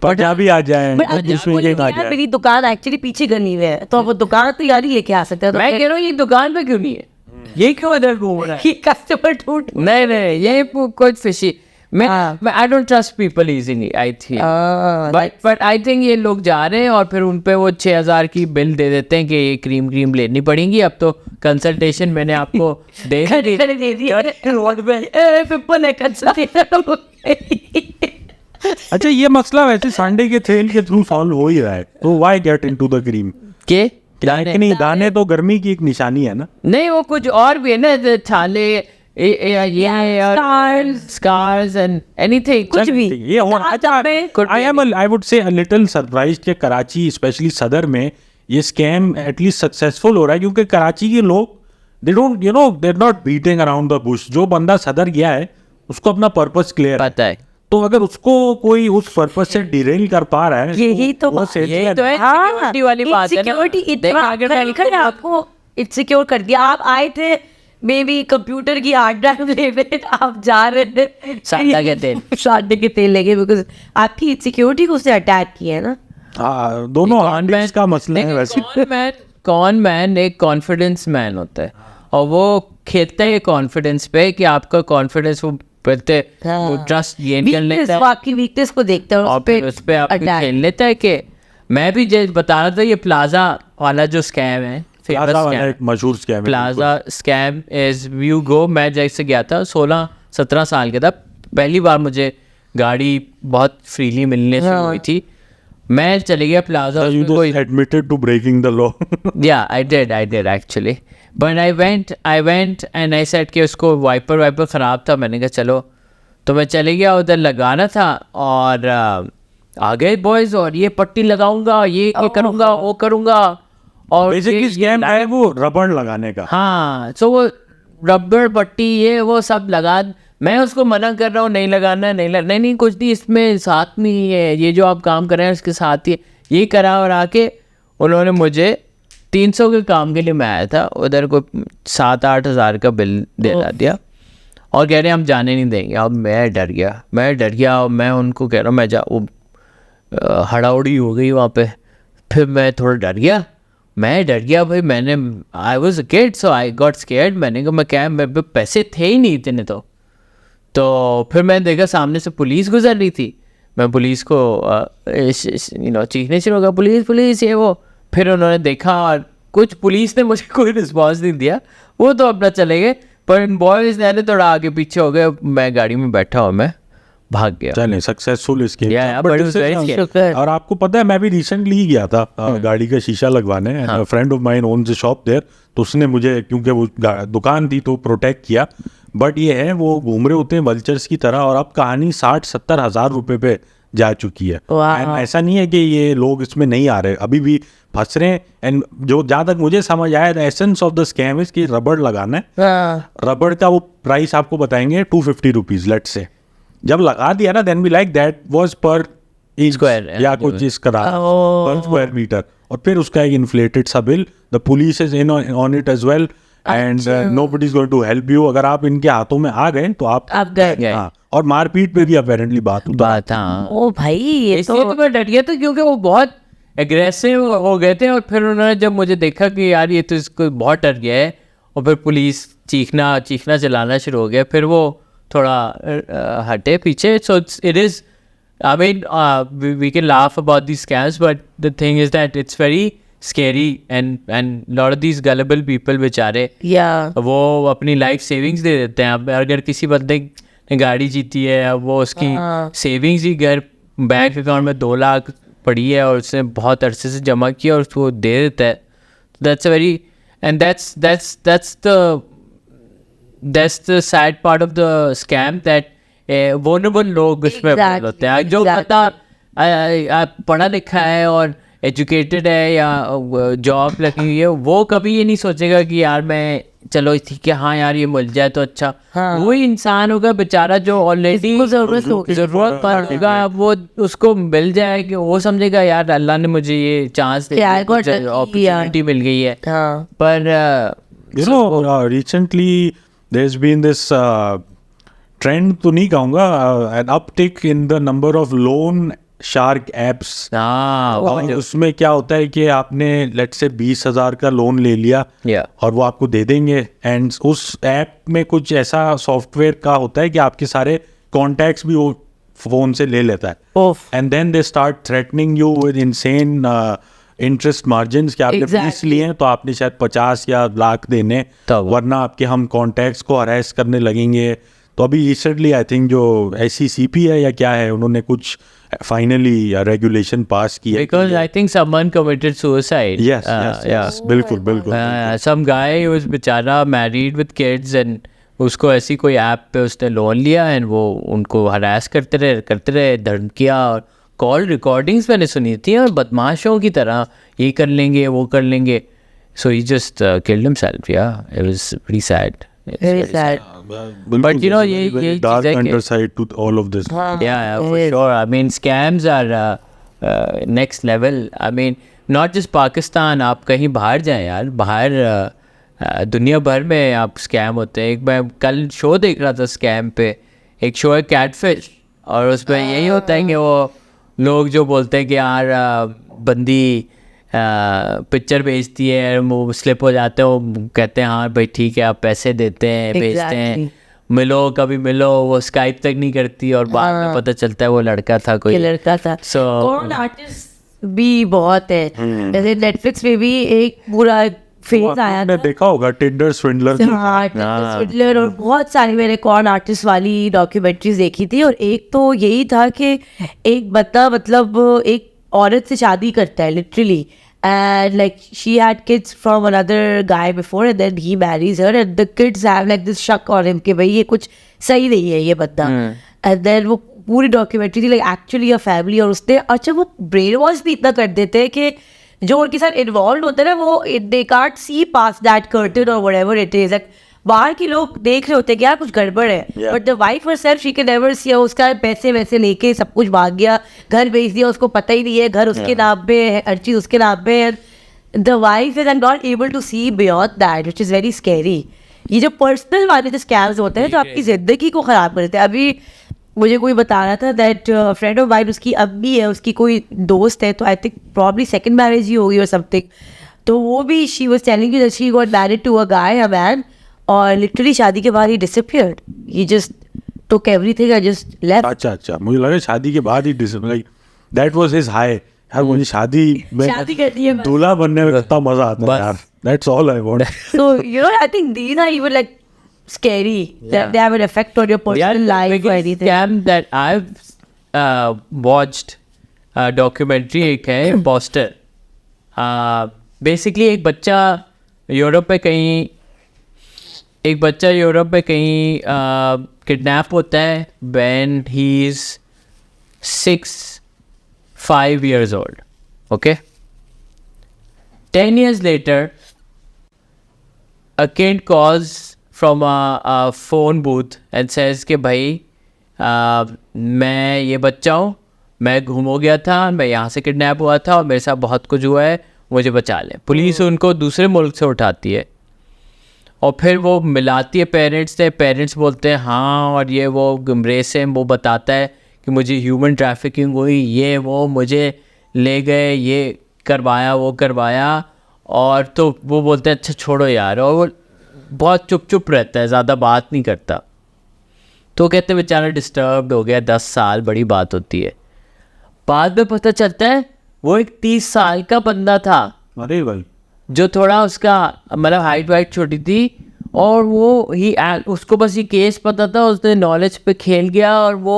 पंजाबी आ जाए, मेरी दुकान एक्चुअली पीछे गनी हुई है, तो वो दुकान तो यार ये क्या आ सकता है। मैं कह रहा हूँ ये दुकान पे क्यों नहीं है, ये क्यों इधर घूम रहा है? कस्टमर ढूंढ नहीं ये कुछ फिशी। मैं I don't trust people easily, I think, but I think ये लोग जा रहे हैं और फिर उन पे वो 6,000 की बिल दे देते हैं कि ये क्रीम लेनी पड़ेगी। अब तो कंसल्टेशन मैंने आपको दे दी। अच्छा ये मसला वैसे संडे के तेल के थ्रू सॉल्व हो ही रहा है, तो why get into the cream के नहीं, दाने तो गर्मी की एक निशानी है ना। नहीं वो कुछ और भी है ना, छाले, scars and anything, कुछ भी ये होना। I would say a little surprised कि कराची स्पेशली सदर में ये स्कैम एटलीस्ट सक्सेसफुल हो रहा है, क्योंकि कराची के लोग they're not beating around the bush। जो बंदा सदर गया है उसको अपना पर्पस क्लियर पता है, तो अगर उसको कोई उस पर्पस से डिरेल कर पा रहा है, यही तो है सिक्योरिटी वाली बात है ना। सिक्योरिटी इतना आपको इनसिक्योर कर दिया। आप आए थे मे बी कंप्यूटर की हार्ड ड्राइव लेने, आप जा रहे थे साडे के तेल लेके, बिकॉज आपकी सिक्योरिटी को उसने अटैक किया है ना। हाँ, दोनों हार्ड का मसला है वैसे। कौन मैन एक कॉन्फिडेंस मैन होता है और वो खेलता है कॉन्फिडेंस पे कि आपका कॉन्फिडेंस वो ट्रस्ट गेन कर लेता है, आपकी वीकनेस को देखता है और फिर उस पे आपको खेल लेता है। कि मैं भी बता रहा था ये प्लाजा वाला जो स्कैम है, प्लाजा वाला एक मशहूर स्कैम है। Plaza scam is you go, मैं जैसे गया था 16-17 साल का था, पहली बार मुझे गाड़ी बहुत फ्रीली मिलने शुरू हुई थी। मैं चले गया plaza. You just admitted to breaking the law. Yeah, I did actually. But I went and I said कि उसको वाइपर ख़राब था, मैंने कहा चलो, तो मैं चले गया, उधर लगाना था और आ गए बॉयज़ और ये पट्टी लगाऊंगा, ये करूँगा, वो करूँगा, और बेसिकली स्कैम है वो रबड़ लगाने का। हाँ, तो वो रबड़ पट्टी ये वो सब लगा, मैं उसको मना कर रहा हूँ नहीं लगाना, नहीं कुछ नहीं, इसमें साथ में ही है, ये जो आप काम कर रहे हैं उसके साथ ही ये करा, और आके उन्होंने मुझे 300 के काम के लिए मैं आया था, उधर को 7-8 हज़ार का बिल दे दिया और कह रहे हैं हम जाने नहीं देंगे। अब मैं डर गया और मैं उनको कह रहा हूँ मैं वो हड़ाउड़ी हो गई वहाँ पे। फिर मैं थोड़ा डर गया भाई, मैंने I was a kid so I got scared. मैंने कहा मैं क्या, मेरे पे पैसे थे ही नहीं इतने, तो फिर मैंने देखा सामने से पुलिस गुजर रही थी, मैं पुलिस को चीखने शुरू हो गया, पुलिस ये वो। फिर उन्होंने देखा और कुछ पुलिस ने मुझे कोई रिस्पॉन्स नहीं दिया, वो तो अपना चले गए, पर इन बॉयज़ ने थोड़ा आगे पीछे हो गए, मैं गाड़ी में बैठा और मैं भाग गया। चले सक्सेसफुल इसके। Yeah, और आपको पता है मैं भी रिसेंटली ही गया था गाड़ी का शीशा लगवाने, friend of mine owns a shop there, तो उसने मुझे, क्योंकि वो दुकान थी तो प्रोटेक्ट किया। बट ये है वो घूम रहे होते हैं वल्चर्स की तरह, और अब कहानी 60-70 हज़ार रुपये पे जा चुकी है। एंड ऐसा नहीं है कि ये लोग इसमें नहीं आ रहे, अभी भी फंस रहे हैं। एंड जो जहाँ तक मुझे समझ आया, the essence of the scam is कि रबड़ लगाना है, रबड़ का वो प्राइस आपको बताएंगे 250 रुपीज़ लेट्स से। जब लगा दिया ना, then be like that was per square या कुछ इस करा पर स्क्वायर मीटर, और फिर उसका एक इन्फ्लेटेड सा bill. The police is in on it as well and nobody is going to help you. अगर आप इनके हाथों में आ गए तो आप गए। हाँ, और मारपीट पे भी अपेरेंटली बात हाँ। ओ भाई ये तो मैं डर गया था क्योंकि वो बहुत एग्रेसिव हो गए थे, और फिर उन्होंने जब मुझे देखा कि यार ये तो इसको बहुत डर गया है, और फिर पुलिस चीखना चलाना शुरू हो गया, फिर वो थोड़ा हटे पीछे। So it is I mean, we can laugh about these scams, but the thing is that it's very scary, and lot of these gullible people बेचारे Yeah. वो अपनी लाइफ सेविंग्स दे देते हैं. अब अगर किसी बंदे ने गाड़ी जीती है, अब वो उसकी सेविंग्स ही घर बैंक अकाउंट में 2 लाख पड़ी है और उसने बहुत अरसे से जमा किया और उसको दे देता है. That's a very, and that's the sad part of the scam, that vulnerable लोग इसमें Exactly, होते हैं. जो पता पढ़ा लिखा है और एजुकेटेड है या जॉब लगी हुई है, वो कभी ये नहीं सोचेगा कि यार मैं चलो ठीक है, हाँ यार ये मिल जाए तो अच्छा. वही इंसान होगा बेचारा जो ऑलरेडी जरूरत होगा, वो उसको मिल जाए कि वो समझेगा यार अल्लाह ने मुझे ये चांस अपॉर्चुनिटी मिल गई है. पर You know, recently there's been this trend, तो नहीं कहूँगा, an uptick in the number of loan shark apps. और उसमें क्या होता है कि आपने लेट्स से 20,000 का लोन ले लिया और वो आपको दे देंगे, एंड उस ऐप में कुछ ऐसा सॉफ्टवेयर का होता है कि आपके सारे कॉन्टैक्ट्स भी वो फोन से ले लेता है, and then they start threatening you with insane interest margin कि आपने 20 लिए हैं तो आपने शायद 50 या लाख देने, वरना आपके हम कॉन्टैक्ट्स को हरास करने लगेंगे. तो अभी रिसेंटली आई थिंक जो SECP है या क्या है, उन्होंने कुछ फाइनली रेगुलेशन पास किया. Because I think someone committed suicide. Yes, बिल्कुल. Some guy who was बेचारा married with kids, and उसको ऐसी कोई ऐप पे उसने लोन लिया, एंड वो उनको हरास करते रहे, धमकियाँ और कॉल रिकॉर्डिंग्स मैंने सुनी थी, और बदमाशों की तरह ये कर लेंगे वो कर लेंगे. So he just killed himself. Yeah, it was pretty sad. Very sad. But you know, ये dark चीज़ है कि underside to all of this. Yeah, for sure. I mean, scams are next level. I mean, not just Pakistan. आप कहीं बाहर जाएं यार, बाहर दुनिया भर में आप स्कैम होते हैं. एक मैं कल शो देख रहा था स्कैम पे, एक शो है कैटफिश, और उसमें यही होता है कि वो लोग जो बोलते हैं कि यार बंदी पिक्चर बेचती है, वो स्लिप हो जाते हैं, वो कहते हैं हाँ भाई ठीक है आप पैसे देते हैं, बेचते हैं, मिलो कभी मिलो, वो स्काइप तक नहीं करती, और बाद में पता चलता है वो लड़का था, कोई लड़का था. कौन आर्टिस्ट भी बहुत है, जैसे नेटफ्लिक्स में भी एक पूरा फेज आया था, देखा होगा, टिंडर स्विंडलर. और बहुत सारी मैंने कॉर्न आर्टिस्ट वाली डॉक्यूमेंट्रीज देखी थी, और एक तो यही था कि एक बंदा मतलब एक औरत से शादी करता है literally, and like she had kids from another guy before, and then he marries her, and the kids have like this shock on him कि भाई ये कुछ सही नहीं है ये बंदा. and then वो पूरी डॉक्यूमेंट्री थी लाइक एक्चुअली अ फैमिली, और उसने अच्छा वो ब्रेन वॉश भी इतना कर देते हैं कि जो उनके साथ इन्वॉल्व होते हैं ना, वो they can't see pass that curtain और व्हाटएवर इट इज. बाहर के लोग देख रहे होते हैं कि यार कुछ गड़बड़ है, but the wife herself she can never see. उसका पैसे वैसे लेके सब कुछ भाग गया, घर बेच दिया, उसको पता ही नहीं है, घर उसके नाम पे है, हर चीज़ उसके नाम पे है. The wife is not able to see beyond that, which is very scary. ये जो पर्सनल वाले जो स्कैम्स होते हैं जो आपकी ज़िंदगी को ख़राब कर देते हैं. अभी मुझे कोई बता रहा था दैट फ्रेंड ऑफ माइन, उसकी अम्मी है, उसकी कोई दोस्त है, तो I think probably second marriage ही होगी और समथिंग, तो वो भी she was telling you that she got married to a guy, a man, और लिटरली शादी के बाद ही disappeared. He just took everything and just left. अच्छा, मुझे लगा शादी के बाद ही like that was his high. यार मुझे शादी करनी है, दूल्हा बनने में कितना मजा आता है यार. That's all I want. So you know, I think these are even like scary. They have an effect on your personal life or anything. Scam that I've watched documentary एक है Imposter. Basically एक बच्चा Europe में कहीं kidnap होता है when he is 5 years old. Okay? 10 years later, a kid calls from a phone booth and says कि भाई मैं ये बच्चा हूँ, मैं घूम हो गया था, मैं यहाँ से किडनैप हुआ था और मेरे साथ बहुत कुछ हुआ है, मुझे बचा लें. पुलिस उनको दूसरे मुल्क से उठाती है और फिर वो मिलाती है पेरेंट्स से. पेरेंट्स बोलते हैं हाँ, और ये वो गुमरेज से वो बताता है कि मुझे ह्यूमन ट्रैफिकिंग हुई, ये वो मुझे ले गए, ये करवाया वो करवाया, और तो वो बोलते हैं अच्छा छोड़ो यार, और वो बहुत चुप रहता है, ज़्यादा बात नहीं करता. तो कहते बेचारा डिस्टर्ब्ड हो गया, 10 साल बड़ी बात होती है. बाद में पता चलता है वो एक 30 साल का बंदा था अरे भाई जो थोड़ा उसका मतलब हाइट वाइट छोटी थी, और वो उसको बस ये केस पता था, उसने नॉलेज पे खेल गया, और वो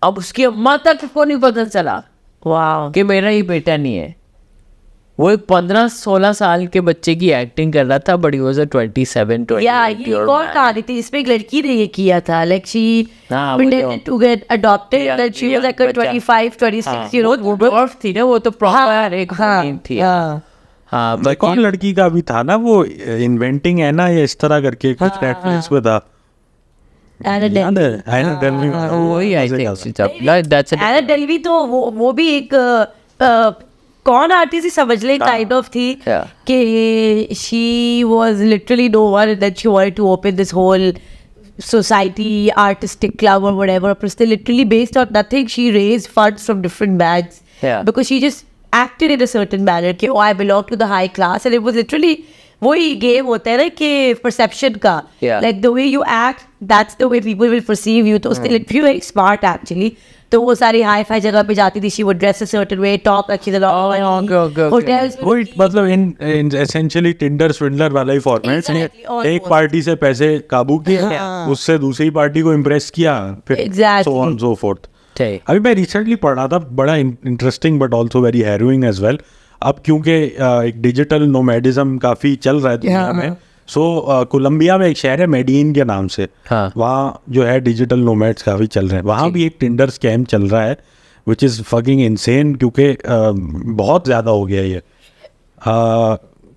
अब उसकी अम्मा तक को नहीं पता चला वाह कि मेरा ही बेटा नहीं है। वो एक 15-16 साल के बच्चे की एक्टिंग कर रहा था, बट ही वाज अ 27-28 या ये एक और कहानी थी इसमें एक लड़की ने ये किया था, लाइक शी हाँ, pretended to get adopted, Yeah, that she was like a बच्चा। 25-26 year old वो dwarf थी ना, वो तो प्रॉपर एक queen थी। हाँ हाँ एक और लड़की का भी था ना वो इन्वेंटिंग है ना ये इस तरह करके कुछ नेटफ्लिक्स पे था। Anna याद है? Delvey। Anna Delvey वाला। वही I think that's Anna Delvey तो वो भी एक कौन आर्टिस्ट ही समझ ले काइंड ऑफ थी Yeah. कि she was literally no one and then she wanted to open this whole society artistic club or whatever, but still literally based on nothing she raised funds from different bags Yeah. because she just acted in a certain manner कि oh I belong to the high class, and it was literally वही game होता है ना कि perception का, Yeah. like the way you act that's the way people will perceive you, तो उसने literally very smart actually, तो वो सारी हाई फाई जगह पे जाती थी, she would dress a certain way, talk like she's a lot of money, okay. hotels में वही मतलब इन एसेंशियली टिंडर स्विंडलर वाला ही फॉर्मेट Exactly, almost. एक पार्टी से पैसे काबू किए हाँ। उससे दूसरी पार्टी को इम्प्रेस किया फिर Exactly. so on so forth। ठीक। अभी मैं रिसेंटली पढ़ रहा था, बड़ा interesting but also very harrowing as well. अब क्योंकि एक डिजिटल नोमैडिज्म काफ़ी चल रहा है दुनिया हाँ, में, सो कोलंबिया में एक शहर है मेडिन के नाम से, हाँ। वहाँ जो है डिजिटल नोमैड्स काफ़ी चल रहे हैं। वहाँ भी एक टिंडर स्कैम चल रहा है विच इज़ फकिंग इनसेन, क्योंकि बहुत ज़्यादा हो गया ये।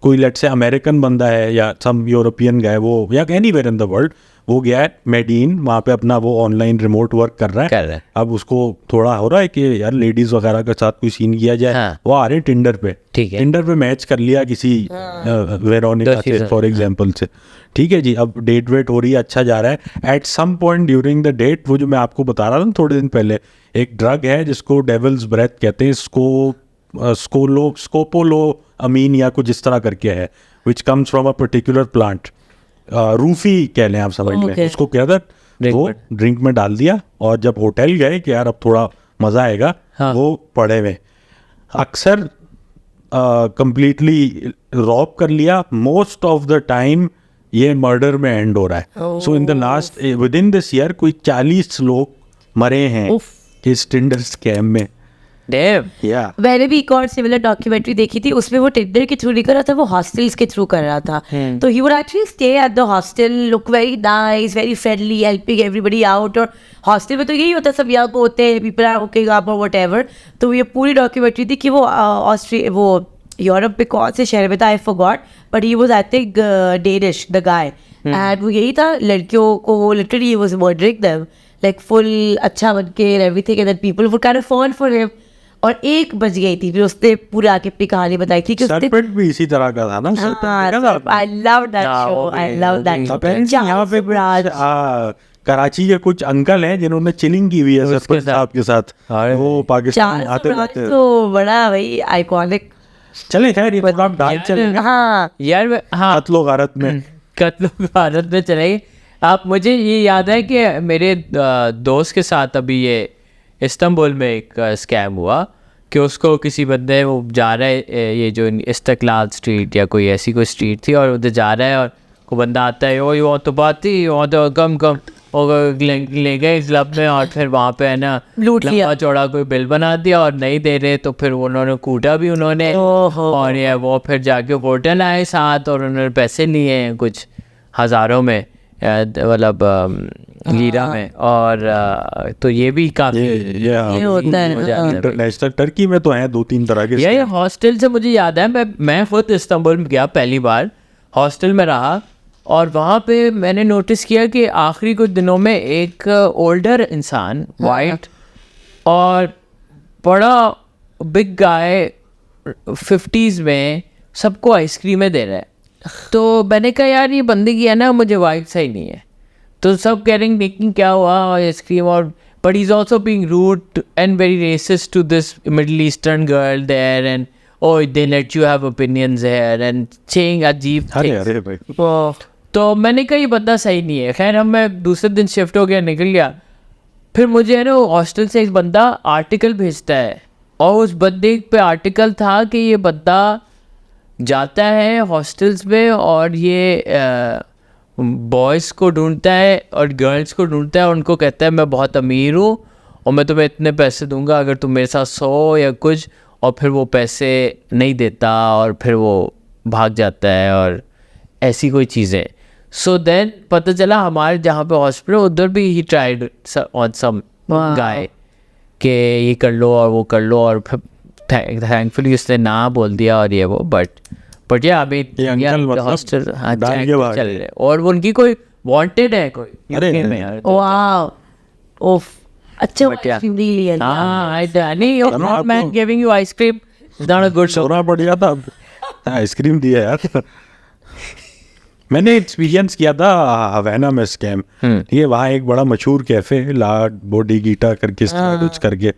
कोई लेट से अमेरिकन बंदा है या सम यूरोपियन गए वो या एनीवेयर इन द वर्ल्ड, वो गया है मेडिन, वहाँ पे अपना वो ऑनलाइन रिमोट वर्क कर रहा है। अब उसको थोड़ा हो रहा है कि यार लेडीज वगैरह के साथ कोई सीन किया जाए। हाँ। वो आ रहे हैं टिंडर पे, ठीक है। टिंडर पे मैच कर लिया किसी वेरोनिका से फॉर एग्जांपल से, ठीक है जी। अब डेट वेट हो रही है, अच्छा जा रहा है। At some point during the date, वो जो मैं आपको बता रहा था थोड़े दिन पहले, एक ड्रग है जिसको डेविल्स ब्रेथ कहते हैं, इसको स्कोपोलो अमीन या कुछ इस तरह करके है, which comes from a particular plant, रूफी कह लें आप समझ लें। Okay. उसको क्या था वो ड्रिंक में डाल दिया, और जब होटल गए कि यार अब थोड़ा मज़ा आएगा, हाँ. वो पड़े हुए अक्सर कंप्लीटली रॉब कर लिया। मोस्ट ऑफ द टाइम ये मर्डर में एंड हो रहा है। So in the last within this year कोई 40 लोग मरे हैं इस टिंडर स्कैम में। Damn. या मैंने भी एक और सिमिलर डॉक्यूमेंट्री देखी थी, उसमें वो टिंडर के थ्रू नहीं कर रहा था, वो हॉस्टल्स के थ्रू कर रहा था। तो he would actually stay at the hostel, look very nice, very friendly, helping everybody out. और हॉस्टल में तो यही होता है, सब यंग होते हैं, पीपल आर हुकिंग अप और व्हाटएवर। तो ये पूरी डॉक्यूमेंट्री थी कि वो वो यूरोप में कौन से शहर में था, I forgot, but he was I think Danish the guy, and वो यही था, लड़कियों को वो literally he was murdering them like full अच्छा बन के and everything, and then people were kind of fall for him. और 1 बज गई थी, फिर उसने पूरा आके अपनी कहानी बताई थी कि उसने सरपेंट भी इसी तरह का था ना। I love that show, I love that show. यहाँ पे कराची के कुछ अंकल हैं जिन्होंने चिलिंग की हुई है सरपंच साहब के साथ, वो पाकिस्तान आते रहते तो बड़ा भाई आइकॉनिक। चले खैर ये प्रोग्राम डाल चले हाँ यार हाँ, कत्लो गारत में कत्लो भारत में चले। आप मुझे ये याद है कि मेरे दोस्त के साथ अभी ये इस्तांबुल में एक स्कैम हुआ कि उसको किसी बंदे, वो जा रहा है ये जो इस्तकलाल स्ट्रीट या कोई ऐसी कोई स्ट्रीट थी, और उधर जा रहा है और कोई बंदा आता है, ओ ये तो बात ही वो तो कम और ले गए क्लब में, और फिर वहाँ पे है ना लूट लिया, लंबा चौड़ा कोई बिल बना दिया और नहीं दे रहे, तो फिर उन्होंने कूटा भी उन्होंने, और ये वो फिर जाके होटल आए साथ और उन्होंने पैसे लिए हैं कुछ हज़ारों में, मतलब लीरा में। और तो ये भी काफी ये होता है। इंटरनेशनल टर्की में तो हैं 2-3 तरह के। ये हॉस्टल से मुझे याद है, मैं खुद इस्तांबुल में गया पहली बार, हॉस्टल में रहा, और वहाँ पे मैंने नोटिस किया कि आखिरी कुछ दिनों में एक ओल्डर इंसान, वाइट और बड़ा बिग गाय 50s में, सबको आइसक्रीमें दे रहा है। तो मैंने कहा यार ये बंदे की है ना, मुझे वाइट सही नहीं है। तो सब कह रहे हैं लेकिन क्या हुआ आइसक्रीम, और but he is also being rude and very racist to this Middle Eastern girl there, and oh they let you have opinions here and saying अजीब अरे भाई। तो मैंने कहा ये बंदा सही नहीं है। खैर हम मैं दूसरे दिन शिफ्ट हो गया, निकल गया, फिर मुझे है ना हॉस्टल से एक बंदा आर्टिकल भेजता है, और उस बंदे पे आर्टिकल था कि ये बंदा जाता है हॉस्टल्स में और ये बॉयज़ को ढूंढता है और गर्ल्स को ढूंढता है, और उनको कहता है मैं बहुत अमीर हूँ और मैं तुम्हें इतने पैसे दूंगा अगर तुम मेरे साथ सो या कुछ, और फिर वो पैसे नहीं देता और फिर वो भाग जाता है और ऐसी कोई चीज़ें। सो देन पता चला हमारे जहाँ पे हॉस्पिटल उधर भी ही ट्राइड ऑन सम गाय कि ये कर लो और वो कर लो, और फिर थैंकफुली उसने ना बोल दिया और ये वो, बट या अभी ये अंकल मतलब हॉस्टल डाल के भाग चल रहे, और उनकी कोई वांटेड है कोई अरे UK में यार। वाओ, ओफ, अच्छा But yeah. आइसक्रीम really है। हाँ, नहीं man giving you ice cream is not a good show. सोना बढ़िया था, आइसक्रीम दिया यार। मैंने एक्सपीरियंस किया था हवेना में स्कैम। ये वहाँ एक बड़ा मशहूर कैफे है, ला बॉडी गीटा करके कुछ करके,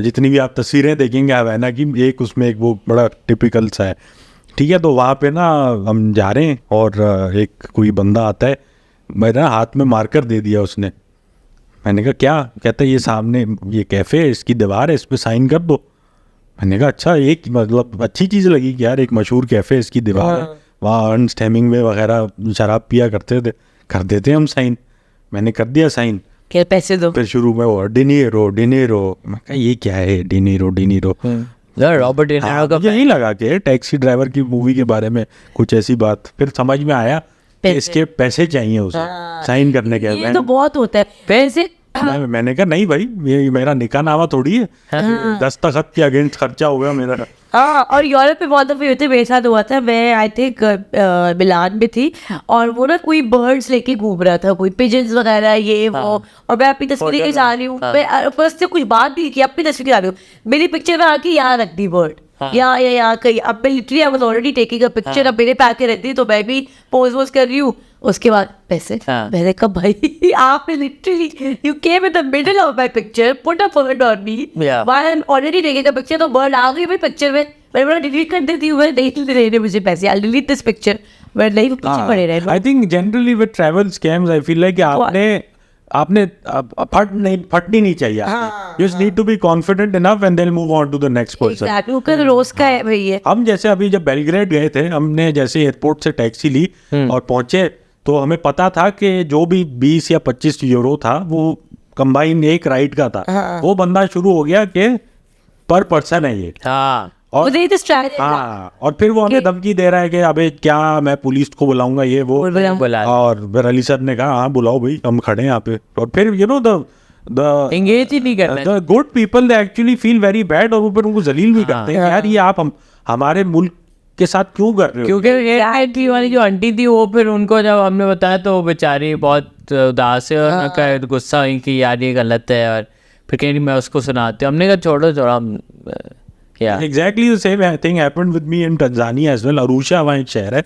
जितनी भी आप तस्वीरें देखेंगे हवेना की, एक उसमें एक वो बड़ा टिपिकल सा है। ठीक है, तो वहाँ पे ना हम जा रहे हैं और एक कोई बंदा आता है, मेरा हाथ में मार्कर दे दिया उसने। मैंने कहा क्या? कहता है ये सामने ये कैफ़े है, इसकी दीवार है, इस पर साइन कर दो। मैंने कहा अच्छा, एक मतलब अच्छी चीज़ लगी कि यार एक मशहूर कैफ़े है, इसकी दीवार है, वहाँ अर्नस्ट हेमिंग्वे वगैरह शराब पिया करते थे, कर देते हम साइन। मैंने कर दिया साइन, क्या पैसे दो। फिर शुरू में वो डिनीरो डिनीरो, मैं कहा ये क्या है De Niro De Niro. Robert De Niro का मुझे नहीं लगा कि टैक्सी ड्राइवर की मूवी के बारे में कुछ ऐसी बात। फिर समझ में आया कि इसके पैसे चाहिए उसे साइन करने के। ये तो बहुत होता है पैसे। मैंने कहा नहीं भाई, ये मेरा निकाहनामा थोड़ी है, दस्तखत के अगेंस्ट खर्चा हो गया मेरा। हाँ, और यूरोप में बहुत दफे होते, मेरे साथ हुआ था। मैं आई थिंक मिलान में थी, और वो ना कोई बर्ड्स लेके घूम रहा था, कोई पिजन्स वगैरह ये वो, और मैं अपनी तस्वीर के जा रही हूँ, मैं फर्स्ट से कुछ बात नहीं की, अपनी तस्वीर के जा रही हूँ, मेरी पिक्चर में आके यहाँ रख दी बर्ड, यहाँ कहीं। अब मैं literally I was already taking a picture, अब मेरे पे आके रख दी, तो मैं भी पोज कर रही हूँ। उसके बाद पैसे। मैंने कहा भाई आपने literally you came in the middle of my picture, put a bird on me while I am already taking a picture, तो बर्ड आ गई भाई पिक्चर में। मैं बड़ा डिलीट कर देती हूँ, मैं नहीं दे रहे मुझे पैसे, आई डिलीट दिस पिक्चर। मैं नहीं पीछे पड़े रहे। I think generally with travel scams I feel like कि आपने फटनी नहीं चाहिए। You just need to be confident enough and then move on to the next person. Exactly, वो कल रोज का है भाई ये। हम जैसे अभी जब बेलग्रेड गए थे, हमने जैसे एयरपोर्ट से टैक्सी ली और पहुंचे, तो हमें पता था कि जो भी 20 या 25 यूरो था वो कंबाइन एक राइड का था। वो बंदा शुरू हो गया कि पर पर्सन है ये। और हाँ, और फिर वो हमें धमकी दे रहा है कि अबे क्या मैं पुलिस को बुलाऊंगा ये वो। और फिर अली सर ने कहा हाँ बुलाओ भाई, हम खड़े हैं यहाँ पे। और फिर यू नो द एंगेज ही नहीं करना। The good people they actually feel very bad, और वो फिर उनको जलील भी करते हैं यार ये आप हमारे मुल्क के साथ क्यों कर रहे हो। क्योंकि ये वाली जो आंटी थी वो फिर उनको जब हमने बताया तो वो बेचारी बहुत उदास है, और गुस्सा हुई कि यार ये गलत है, और फिर कह रही मैं उसको सुनाती हूँ। हमने कहा छोड़ो हम Exactly the same thing happened with me in Tanzania as well. अरूशा वहाँ एक शहर है,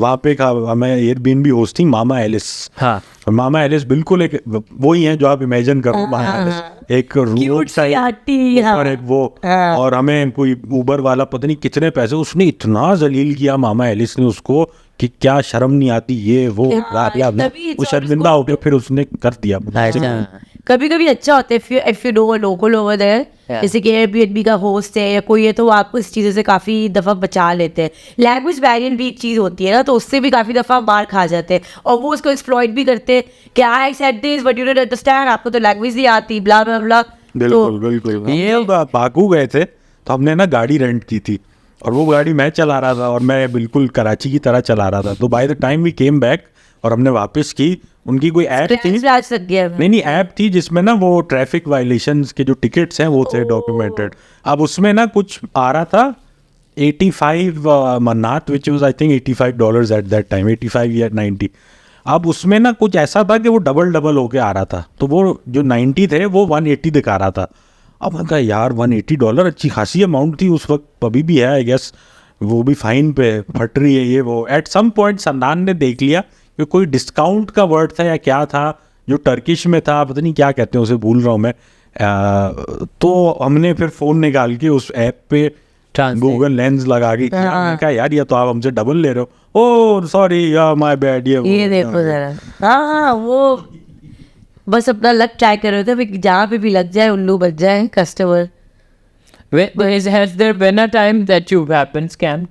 वहाँ पे मैं एयरबीएनबी होस्टिंग मामा एलिस। मामा एलिस बिल्कुल एक वही है जो आप इमेजिन करो, मामा एलिस एक रूट साइड और एक वो, और हमें कोई उबर वाला पता नहीं कितने पैसे, उसने इतना जलील किया मामा एलिस ने उसको कि क्या शर्म नहीं आती ये वो। वो शर्मिंदा हो गया, फिर उसने कर दिया। कभी कभी अच्छा होता है if you know local over there, जैसे कि एयरबीएनबी का होस्ट है या कोई है, तो वो आपको इस चीज़ों से काफ़ी दफ़ा बचा लेते हैं। लैंग्वेज बैरियर भी एक चीज़ होती है ना, तो उससे भी काफ़ी दफ़ा मार खा जाते हैं, और वो उसको एक्सप्लॉइट भी करते हैं कि I said this but you don't understand, आपको तो लैंग्वेज नहीं आती, ब्ला ब्ला ब्ला। बिल्कुल ये बाकू गए थे, तो हमने ना गाड़ी रेंट की थी, और वो गाड़ी मैं चला रहा था, और मैं बिल्कुल कराची की तरह चला रहा था। तो by the time we came back और हमने वापस की, उनकी कोई ऐप थी, नहीं ऐप थी जिसमें ना वो ट्रैफिक वायलेशंस के जो टिकट्स हैं वो थे डॉक्यूमेंटेड। अब उसमें ना कुछ आ रहा था 85 मन्नात, which was I think $85 at that time, 85 या 90। अब उसमें ना कुछ ऐसा था कि वो डबल होके आ रहा था, तो वो जो 90 थे वो 180 दिखा रहा था। अब मैं कहा यार $180 अच्छी खासी अमाउंट थी उस वक्त, अभी भी है आई गेस, वो भी फाइन पे फट रही है ये वो। एट सम पॉइंट सन्नान ने देख लिया कि कोई डिस्काउंट का वर्ड था या क्या था जो टर्किश में था, पता नहीं क्या कहते हैं उसे, भूल रहा हूँ मैं। तो हमने फिर फ़ोन निकाल के उस ऐप पे गूगल लेंस लगा के कहा यार ये तो आप हमसे डबल ले रहे हो, ओह सॉरी या माय बैड, ये देखो जरा। हाँ वो बस अपना लक ट्राई कर रहे थे, फिर जहाँ पे भी लग जाए उल्लू बच जाए customer. Has there been a time that you've happened scammed?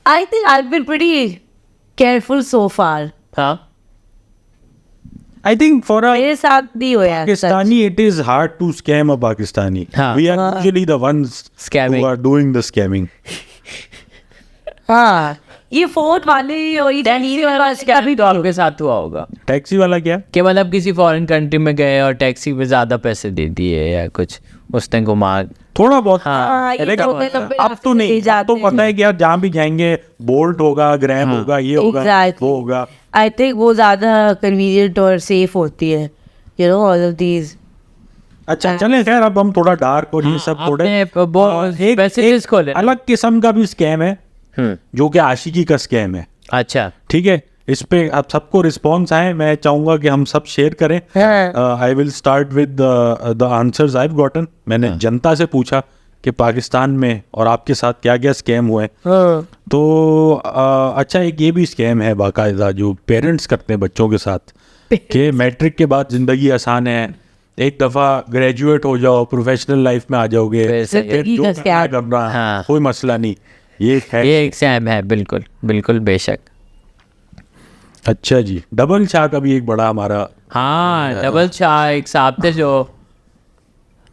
I think I've been pretty careful so far. हाँ I think for a मेरे साथ नहीं हुआ है सच। Pakistani, it is hard to scam a Pakistani. हाँ. We are usually the ones Scamming. who are doing the scamming. हाँ, ये phone वाले और ये टैक्सी वाला स्कैम तो आपके साथ हुआ होगा टैक्सी वाला क्या? कि मतलब किसी फॉरेन कंट्री में गए और टैक्सी में ज़्यादा पैसे दे दिए या कुछ उसने घुमा। थोड़ा बहुत। हाँ, ये देखो, तो मतलब अब तो नहीं, अब तो पता है कि यार जहाँ भी जाएंगे बोल्ट होगा, ग्रैब होगा, ये होगा, Exactly. वो होगा। आई थिंक वो ज़्यादा कन्वीनियंट और सेफ होती है, you know, all of these. अच्छा चलें, खैर अब हम थोड़ा डार्क और ये सब थोड़े पैसेजेस खोले ना। अलग किस्म का भी स्कैम है जो कि आशिकी का स्कैम है। अच्छा ठीक है, इस पे आप सबको रिस्पॉन्स आए, मैं चाहूंगा कि हम सब शेयर करें। I will start with the answers I have gotten. मैंने जनता से पूछा कि पाकिस्तान में और आपके साथ क्या क्या स्कैम हुए। तो अच्छा, एक ये भी स्कैम है बाकायदा जो पेरेंट्स करते हैं बच्चों के साथ कि मैट्रिक के बाद ज़िंदगी आसान है, एक दफ़ा ग्रेजुएट हो जाओ, प्रोफेशनल लाइफ में आ जाओगे, फिर जो करना है करना, हाँ। कोई मसला नहीं। ये है, ये एक स्कैम है, बिल्कुल बिल्कुल बेशक। अच्छा जी, डबल शाह का भी एक बड़ा हमारा। हाँ डबल शाह एक साहब थे जो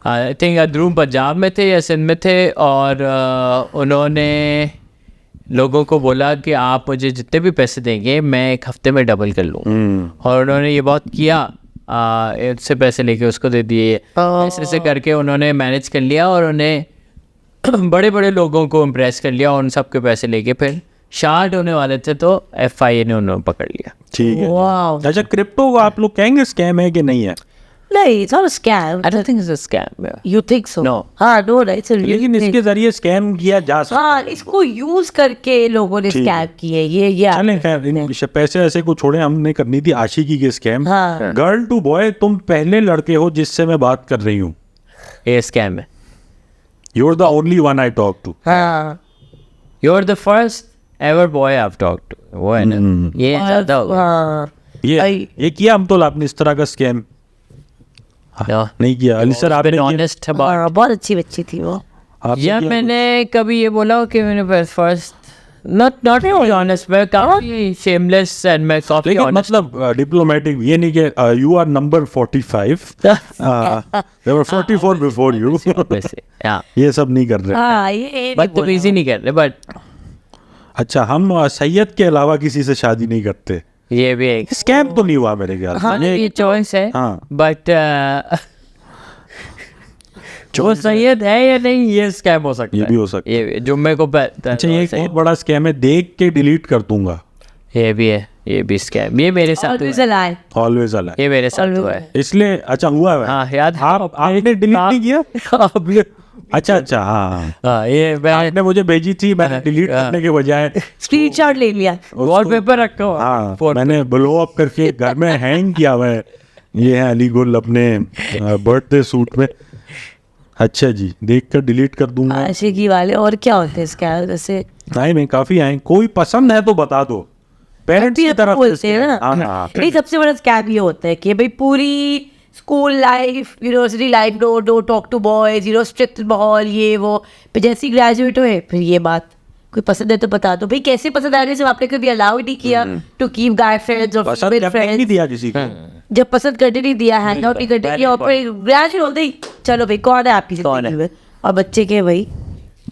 आई थिंक अदरूम पंजाब में थे या सिंध में थे, और उन्होंने लोगों को बोला कि आप मुझे जितने भी पैसे देंगे मैं एक हफ्ते में डबल कर लूँ। और उन्होंने ये बहुत किया, उससे पैसे लेके उसको दे दिए, ऐसे करके उन्होंने मैनेज कर लिया और उन्हें बड़े बड़े लोगों को इम्प्रेस कर लिया, उन सब के पैसे लेके फिर शार्ट होने वाले थे तो FIA ने उन्होंने पकड़ लिया। ठीक है। वाओ। अच्छा, क्रिप्टो को आप लोग कहेंगे स्कैम है कि नहीं है? नहीं, it's not a scam. I don't think it's a scam. You think so? No. हाँ, नो राइट, इट्स लेकिन इसके जरिए स्कैम किया जा सकता हाँ, इसको यूज करके लोगों ने ठीक है। स्कैम किए। ये चलें, खैर इन पैसे ऐसे को छोड़े, हमने करनी थी आशिकी के स्कैम। हाँ। गर्ल टू बॉय, तुम पहले लड़के हो जिससे मैं बात कर रही हूँ। ये स्कैम है। You're the only one I talk to. हाँ, You're the first ever boy I've talked to. वो है ना, ये ज़्यादा हो गया। हाँ, ये किया हम तो आपने इस तरह का स्कैम? No. नहीं किया। अली सर आपने Been किया? honest about. और बहुत अच्छी बच्ची थी वो। आपने या किया? मैंने कभी ये बोला हो कि मैंने फर्स्ट not really honest, मैं काफी shameless and मैं काफी लेकिन honest। मतलब डिप्लोमेटिक, ये नहीं कि you are number 45, there were 44 before you। वैसे हाँ, ये सब नहीं कर रहे। हाँ, ये बदतमीजी नहीं कर रहे, बट अच्छा, हम सैयद के अलावा किसी से शादी नहीं करते। ये भी एक स्कैम तो नहीं हुआ मेरे ख्याल हाँ, से। ये चॉइस है। हाँ। बट जो सैयद है या नहीं, ये स्कैम हो सकता है। ये भी हो सकता है। ये जुम्मे को अच्छा, ये एक और बड़ा स्कैम है, देख के डिलीट कर दूंगा। ये भी है, ये भी स्कैम। ये मेरे साथ हुआ ऑलवेज है। अलाइव। Always alive. ये मेरे साथ हुआ है। इसलिए अच्छा हुआ है। हाँ याद है? आपने डिलीट नहीं किया? अच्छा हाँ, हाँ, ये मैं आपने मुझे भेजी थी, मैंने डिलीट करने के बजाय स्क्रीनशॉट ले लिया। वॉलपेपर रखा हुआ। हाँ, मैंने ब्लो अप करके घर में हैंग किया हुआ है। ये है अली गुल अपने बर्थडे सूट में। अच्छा जी, देख कर डिलीट कर दूंगा। आशिकी वाले और क्या होते हैं स्कैम जैसे? नहीं, मैं काफी आए, कोई पसंद है तो बता दो। पेरेंट्स की तरफ बोलते हैं ना। हाँ, हाँ। नहीं, सबसे बड़ा स्कैम ये होता है कि भाई पूरी school life, university life, no talk to boys, strict माहौल, ये वो, फिर जैसे ही ग्रेजुएट हुए फिर ये बात, कोई पसंद है तो बता दो। भाई कैसे पसंद आ रही है, आपने कभी अलाउ नहीं किया टू कीप गाय फ्रेंड्स और पसंद फीमेल जब नहीं फ्रेंड्स। दिया किसी को। जब पसंद करने नहीं दिया, हैंग आउट नहीं करने दिया, और फिर ग्रेजुएट होते ही चलो भाई कौन है आपकी जिंदगी में, और बच्चे के भाई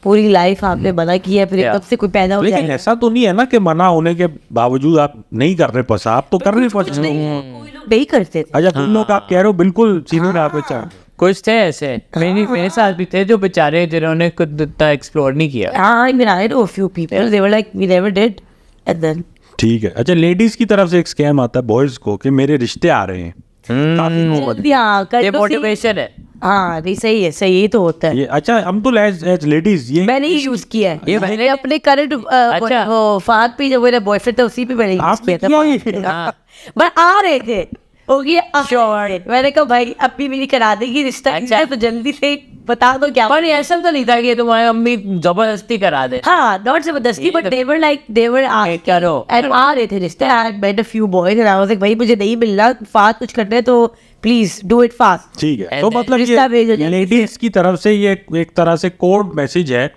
पूरी लाइफ आपने मना किया, फिर एकदम से कोई पैदा हो लेकिन जाए। ऐसा तो नहीं है ना कि मना होने के बावजूद आप नहीं कर रहे पसंद, आप तो कर रहे पसंद। कोई लोग नहीं करते थे। अच्छा, तुम लोग आप कह रहे हो बिल्कुल सीधे आप चाह। कुछ थे ऐसे, मेरे साथ भी थे जो बेचारे जिन्होंने खुद इतना एक्सप्लोर नहीं किया। I mean, I know a few people. They were like, we never did, and then ठीक है। अच्छा, लेडीज की तरफ से एक स्कैम आता है बॉयज को कि मेरे रिश्ते आ रहे हैं। काफी लोग होते हैं। हाँ, कर ये दो मोटिवेशन है। हाँ, नहीं सही है, सही ही तो होता है। ये अच्छा, हम तो एज लेडीज ये मैंने ही यूज किया है। ये मैंने अपने करंट अच्छा। वो फाद पे जब मेरा बॉयफ्रेंड था उसी पे मैंने यूज आपने किया किया ये? था। बट आ रहे थे, हो गया। मैंने कहा भाई अब भी मेरी करा देगी रिश्ता, अच्छा। तो जल्दी से बता दो क्या। पर ऐसा तो नहीं था कि तुम्हारी अम्मी जबरदस्ती करा दे। हाँ, नॉट जबरदस्ती, but they were like they were करो। and आ रहे थे रिश्ते। I had met a few boys and I was like भाई मुझे नहीं मिल रहा, फास्ट कुछ करना है तो प्लीज डू इट फास्ट। ठीक है, And तो then मतलब रिश्ता भेजो ये जल्दी लेडीज की तरफ से ये एक तरह से कोड मैसेज है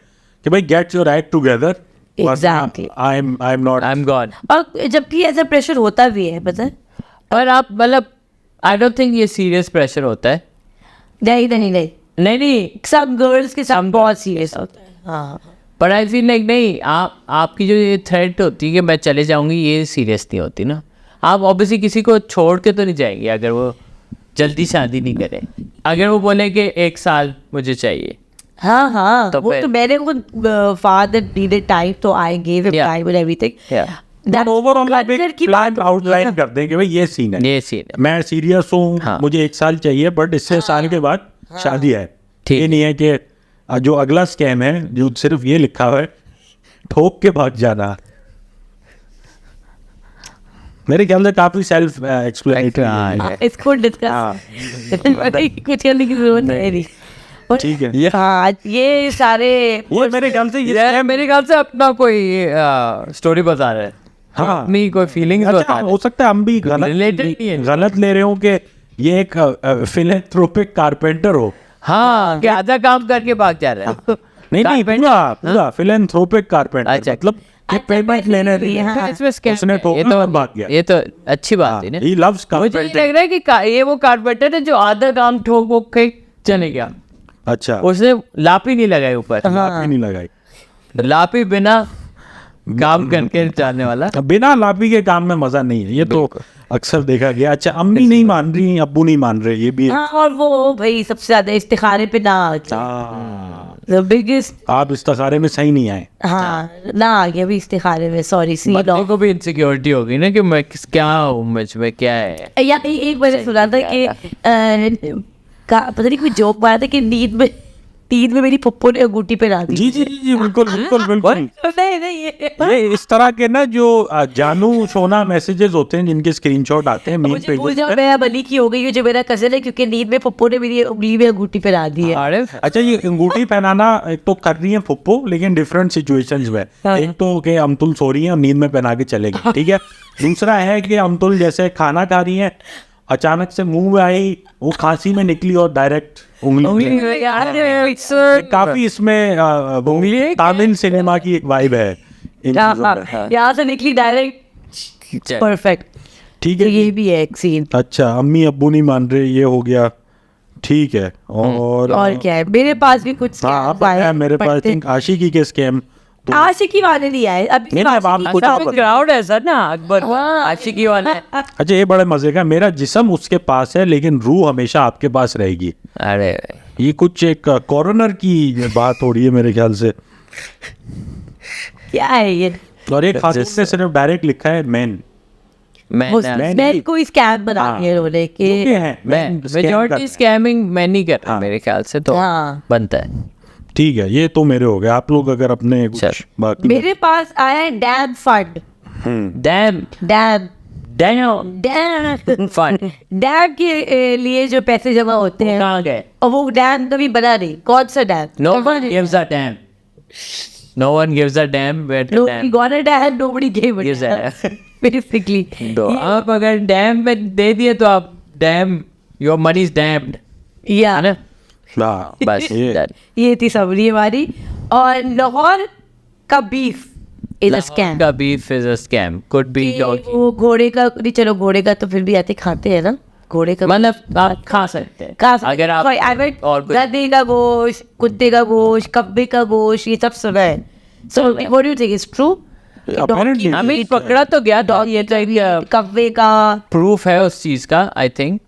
कि भाई get your act together. Exactly. I am not. I am gone. और जबकि ऐसा प्रेशर होता भी है, पता है। और आप मतलब आई डोंट थिंक ये सीरियस प्रेशर होता है। नहीं नहीं नहीं, नहीं सब गर्ल्स के साथ बहुत सीरियस होता है। हाँ, पर आई फील लाइक नहीं, आपकी जो ये थ्रेट होती है कि मैं चले जाऊंगी, ये सीरियस नहीं होती ना। आप ऑब्वियसली किसी को छोड़ के तो नहीं जाएंगे अगर वो जल्दी शादी नहीं करे। अगर वो बोले कि 1 साल मुझे चाहिए, हाँ हाँ, तो वो फिर- तो मैंने वो फादर नीडेड टाइम तो I give him Yeah. Time and everything. Overall culture की प्लान बात आउटलाइन कर दें कि भाई ये सीन है, ये सीन है। मैं सीरियस हूँ, हाँ। मुझे 1 साल चाहिए, बट इससे साल के बाद शादी है। ठीक ये नहीं है कि जो अगला स्कैम है जो सिर्फ ये लिखा हुआ है ठोक के भाग जाना। मेरे ख्याल से काफी सेल्फ एक्सप्लेनेटरी है। इसको डिस्कस कुछ करने की जरूरत है नहीं। और- ठीक है। हाँ, ये सारे ये मेरे ख्याल से ये ये मेरे ख्याल से अपना कोई स्टोरी बता रहे हैं। हाँ। अपनी कोई फीलिंग्स अच्छा, बता रहे हो सकता है हम भी Related नहीं है। गलत ले रहे हो कि ये एक फिलेंथ्रोपिक कारपेंटर हो। हाँ, कि आधा काम करके भाग जा रहे हैं। नहीं नहीं, पूरा फिलेंथ्रोपिक कारपेंटर, अच्छा। मतलब कि पेमेंट लेने नहीं है। हाँ। इसमें scam उसने है। ठोका ये तो और भाग गया। ये तो अच्छी बात है ना। ही लव्स मुझे ये कारपेंटिंग। लग रहा है कि ये वो कारपेंटर है जो आधा काम ठोक वोक के चले गया। अच्छा, उसने लापी नहीं लगाई ऊपर, लापी नहीं लगाई। लापी बिना काम करके जाने वाला। बिना लापी के काम में मजा नहीं है, ये तो अक्सर देखा गया। अच्छा, अम्मी नहीं मान रही, अब्बू नहीं मान रहे, ये भी है। हाँ, और वो भाई सबसे ज्यादा इस्तिखारे पे ना हाँ, द बिगेस्ट। आप इस्तिखारे में सही नहीं आए। हाँ, ना आ गया भी इस्तिखारे में, सॉरी सी बंदे को भी इनसिक्योरिटी होगी ना कि मैं क्या हूँ, मुझ में क्या है। या एक मैंने सुना था कि पता नहीं कोई जोक मारा था कि नींद में मेरी पप्पो ने अंगूठी पहना दी। जी जी जी जी, बिल्कुल बिल्कुल बिल्कुल। नहीं नहीं, ये इस तरह के ना जो जानू सोना मैसेजेस होते हैं जिनके स्क्रीनशॉट आते हैं मीम मुझे भूल पेजेस जाओ पे। मैं अब अली की हो गई हूँ जो मेरा कजन है, क्योंकि नींद में पप्पो ने मेरी उंगली में अंगूठी पहना दी है। अरे अच्छा, ये अंगूठी पहनाना एक तो कर रही है फुप्पो, लेकिन डिफरेंट सिचुएशंस में। हाँ। एक तो कि अमतुल सो रही है और नींद में पहना के चले गए, ठीक है। दूसरा है कि अमतुल जैसे खाना खा रही है, अचानक से मुंह में आई, वो खांसी में निकली और डायरेक्ट उंगली। काफी इसमें तामिल सिनेमा की एक वाइब है इन चीजों में। यहाँ से निकली डायरेक्ट, परफेक्ट। ठीक तो है। ये भी है एक सीन। अच्छा, अम्मी अब्बू नहीं मान रहे, ये हो गया, ठीक है। और क्या है, मेरे पास भी कुछ हाँ, scams आए है मेरे पास पढ़ते। थिंक आशिकी के स्कैम। आशिकी वाले नहीं आए अभी। नहीं, नहीं, आप कुछ आप क्राउड है सर ना, अकबर हाँ। आशिकी वाला है। अच्छा, ये बड़े मजे का, मेरा जिस्म उसके पास है लेकिन रूह हमेशा आपके पास रहेगी। अरे ये कुछ एक कॉरोनर की बात हो रही है मेरे ख्याल से। क्या है ये? और एक खातून ने सिर्फ डायरेक्ट लिखा है मैन। मैं कोई स्कैम बना हाँ। के रोने के। मेजॉरिटी स्कैमिंग मैं नहीं कर रहा हाँ। मेरे ख्याल से, तो हाँ। बनता है। ठीक है, ये तो मेरे हो गए। आप लोग अगर अपने कुछ चल। बाकी मेरे पास आया है dam fund. Dam dam dam dam fun dam के लिए जो पैसे जमा होते हैं कहाँ गए? और वो डैम कभी बना नहीं। कौन सा dam? No one gives a damn. No one gives a damn where the Nobody damn got a dam, nobody gave a gives a damn. damn. Basically. तो आप अगर डैम में दे दिए तो आप dam, your money is damned, Yeah. है ना? हाँ, बस ये that. ये थी सबरी हमारी। और लाहौर का बीफ इज अ स्कैम। का beef is a scam, could be वो घोड़े का नहीं, चलो घोड़े का तो फिर भी ऐसे खाते हैं ना, घोड़े का मतलब आप खा सकते हैं खा सकते। अगर आप Sorry, I meant और कुछ गधे का गोश्त, कुत्ते का गोश्त, कब्बे का गोश्त, ये सब सुना है। So what do you think is true? Apparently, हमें पकड़ा तो गया डॉग, ये तो एक कब्बे का, प्रूफ है उस चीज का। I think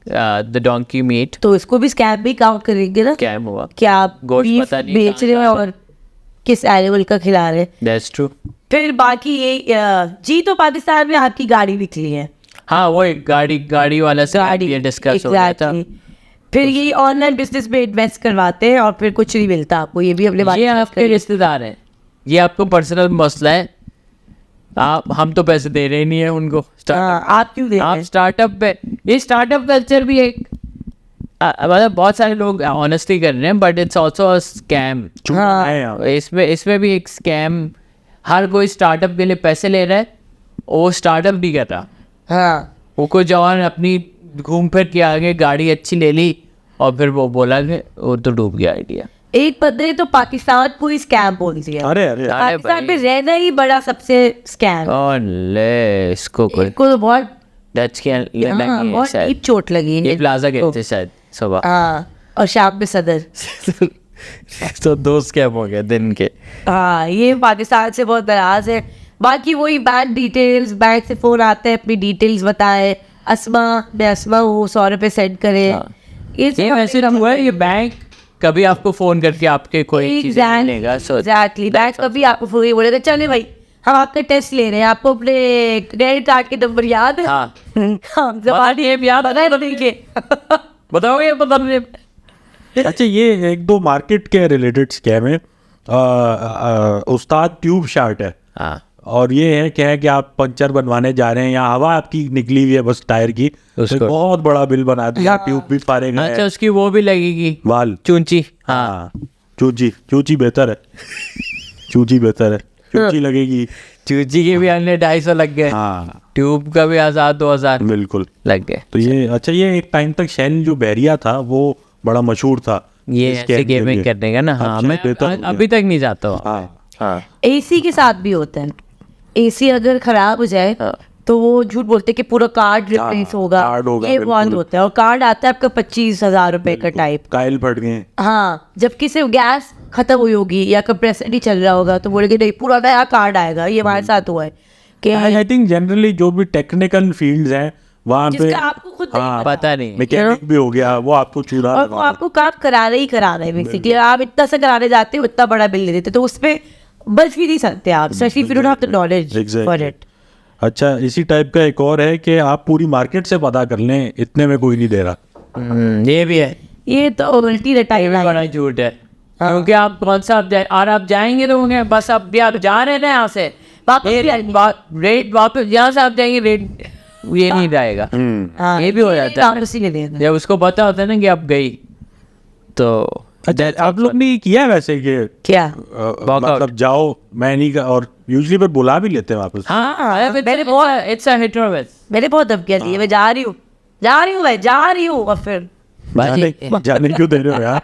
the donkey meat तो इसको भी स्कैम भी काउंट करेंगे ना? स्कैम हुआ। क्या आप गोश्त beef पता नहीं बेच रहे हो और किस एनिमल का खिला रहे हैं? That's true. फिर बाकी ये जी, तो पाकिस्तान में आपकी गाड़ी निकली है। हाँ, वो एक गाड़ी वाला से ये डिस्कस हो रहा था। Exactly. फिर ये ऑनलाइन बिजनेस में इन्वेस्ट करवाते हैं और फिर कुछ नहीं मिलता आपको। ये भी अपने बात ये आपके रिश्तेदार हैं, ये आपको पर्सनल मसला है। आप हम तो पैसे दे रहे नहीं है उनको। हाँ, आप क्यों दे रहे आप हैं? स्टार्टअप पे, ये स्टार्टअप कल्चर भी एक मतलब बहुत सारे लोग ऑनेस्टली कर रहे हैं, but it's also a scam. इसमें भी एक स्कैम। हर कोई स्टार्टअप के लिए पैसे ले रहा है, वो स्टार्टअप भी कर रहा। हाँ वो कोई जवान अपनी घूम फिर के आगे गाड़ी अच्छी ले ली और फिर वो बोला कि वो तो डूब गया आइडिया। एक बंदे तो पाकिस्तान को ही स्कैम बोल दिया। अरे अरे पाकिस्तान में रहना ही बड़ा सबसे स्कैम। ले इसको कोई को तो बहुत डच के बहुत डीप चोट लगी ये है। प्लाजा कहते शायद सुबह। हाँ और शाम में सदर। तो 2 स्कैम हो गए दिन के। हाँ ये पाकिस्तान से बहुत नाराज है। बाकी वही बैंक डिटेल्स, बैंक से फोन आते हैं अपनी डिटेल्स बताए, मैं अस्मा हूँ 100 रुपये सेंड करे। ये मैसेज हुआ है, ये बैंक कभी आपको फोन करके आपके कोई चीज़ लेगा। एग्जैक्टली बैंक कभी आपको फोन बोलेगा चले भाई हम आपका टेस्ट ले रहे हैं, आपको अपने क्रेडिट कार्ड के नंबर याद है? हाँ हम जबान ये याद बताओगे बताओगे। अच्छा ये एक दो मार्केट के रिलेटेड स्कैम है। उस्ताद ट्यूब शार्ट है हाँ और ये है क्या है कि आप पंचर बनवाने जा रहे हैं या हवा आपकी निकली हुई है बस टायर की, उसको- तो बहुत बड़ा बिल बना दिया, ट्यूब भी फाड़े अच्छा गए, उसकी वो भी लगेगी बाल चूंची। हाँ हाँ चूची बेहतर है चूची बेहतर है, चूची लगेगी। चूंची के भी अन्य 250 लग गए। हाँ ट्यूब का भी 1000-2000 बिल्कुल। लग गए। तो ये अच्छा ये एक टाइम तक शेल जो बैरिया था वो बड़ा मशहूर था ये इस ऐसे scam के गेमिंग लिए। करने का ना। हाँ अच्छा, मैं बेहतर हो गया। अभी तक नहीं जाता हूँ। हाँ हाँ एसी के साथ भी होता है। एसी अगर खराब हो जाए तो वो झूठ बोलते हैं कि पूरा कार्ड रिप्लेस होगा, कार्ड होगा, ये बॉन्ड बिल्कुल। होता है और कार्ड आता है आपका 25,000 रुपए का टाइप। कायल फट गए। हाँ जबकि सिर्फ गैस खत्म हुई होगी या कंप्रेसर नहीं चल रहा होगा तो बोलेंगे नहीं पूरा नया कार्ड आएगा। ये हमारे साथ हुआ है कि आई थिंक जनरली जो भी टेक्निकल फील्ड्स हैं वहाँ पे जिसका आपको खुद नहीं हाँ, पता नहीं। मैकेनिक भी हो गया वो आपको चूड़ा और वो आपको काम कराना ही कराना है बेसिकली। आप इतना सा कराने जाते हो इतना बड़ा बिल दे देते तो उस पे बच भी नहीं सकते आप, specially if you don't have the knowledge for it. अच्छा इसी टाइप का एक और है कि आप पूरी मार्केट से पता कर लें इतने में कोई नहीं दे रहा। ये भी है। ये तो उल्टी रटाई है। बड़ा झूठ है क्योंकि आप कौन सा और आप जाएंगे तो होंगे बस आप जा रहे हैं ना यहाँ से रेट वापस यहाँ से आप जाएंगे रेट ये नहीं जाएगा। हाँ, ये भी हो जाता है वापस ही ले लेना। जब उसको पता होता है ना कि आप गई तो। अच्छा आप लोग ने किया है वैसे कि क्या मतलब जाओ मैं नहीं का और यूजुअली पर बुला भी लेते हैं वापस। हाँ इट्स अ हिट और मिस। मैंने बहुत धमकियाँ दी है, मैं जा रही हूँ मैं जा रही हूँ और फिर जाने क्यों दे रहे हो यार।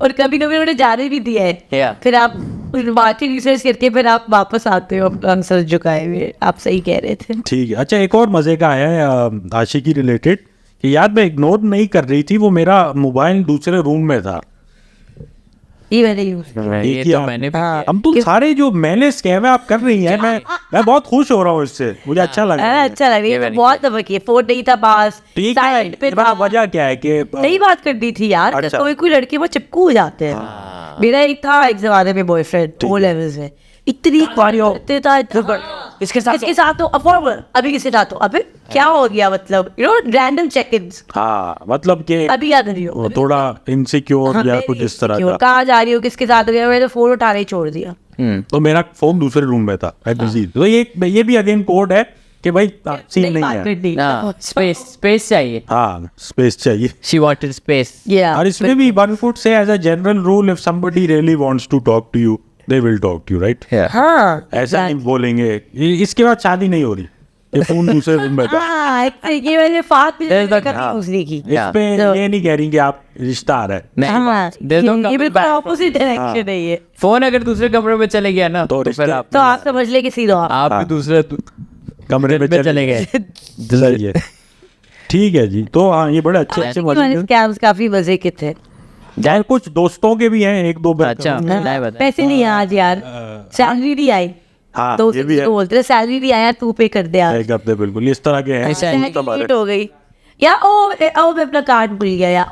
और कभी कभी उन्होंने जाने भी दिया है। Yeah. फिर आप मार्केट रिसर्च करके फिर आप वापस आते हो अपना आंसर झुकाए हुए। आप सही कह रहे थे। ठीक है। अच्छा एक और मज़े का आया है आशिकी रिलेटेड कि यार मैं इग्नोर नहीं कर रही थी, वो मेरा मोबाइल दूसरे रूम में था। ये मैंने यूज ये एक ही तो आप- मैंने भी हाँ। हम तो सारे जो मैंने स्कैम है आप कर रही हैं, मैं बहुत खुश हो रहा हूँ इससे, मुझे अच्छा लग रहा है। अच्छा लगा। ये तो मैंने बहुत धमकी है। फोन नहीं था पास, ठीक है साइड पे मेरा था। वजह क्या है कि नहीं बात करनी थी यार। अच्छा। कोई लड़के वो चिपकू हो जाते हैं। मेरा एक था एक जमाने में बॉयफ्रेंड ओ लेवल्स में, इतनी करते था इसके साथ तो अफॉर्डेबल। अभी किसके साथ हो? अबे क्या हो गया? मतलब you know random check ins. हाँ मतलब कि अभी याद नहीं हो वो थोड़ा इनसिक्योर या कुछ इस तरह का। कहाँ जा रही हो, किसके साथ हो गया? मैंने तो फोन उठाने ही छोड़ दिया। तो मेरा फोन दूसरे रूम में था तो ये भी अगेन कोड है कि भाई सीन नहीं बात है। करनी। स्पेस चाहिए। हाँ स्पेस चाहिए। She wanted space. Yeah. और इसमें भी one would say as a general rule if somebody really wants to talk to you they will talk to you right. हाँ ऐसा नहीं बोलेंगे इसके बाद शादी नहीं हो रही, ये फोन दूसरे रूम में था। हाँ, ये मैंने फात भी There's the- कभी यूज नहीं की। इस पे तो- ये नहीं कह रही कि आप रिश्ता आ रहा है। हाँ, ये बिल्कुल ऑपोजिट डायरेक्शन है ये। फोन अगर दूसरे कमरे में चले गया ना तो तो फिर रिश्ते- तो आप समझ ले कि सीधा आप भी दूसरे कमरे में चले गए। सही है। ठीक है जी। तो हाँ ये बड़े अच्छे अच्छे मजे स्कैम्स काफी मजे के थे। यार कुछ दोस्तों के भी हैं एक दो अच्छा नहीं बता। पैसे नहीं आए आज यार, सैलरी नहीं आई। हाँ तो ये भी है। बोलते थे सैलरी नहीं आया तू पे कर दे आज। तय करते बिल्कुल इस तरह के हैं। ऐसा है। लेट हो गई या ओ मैं अपना कार्ड भूल गया या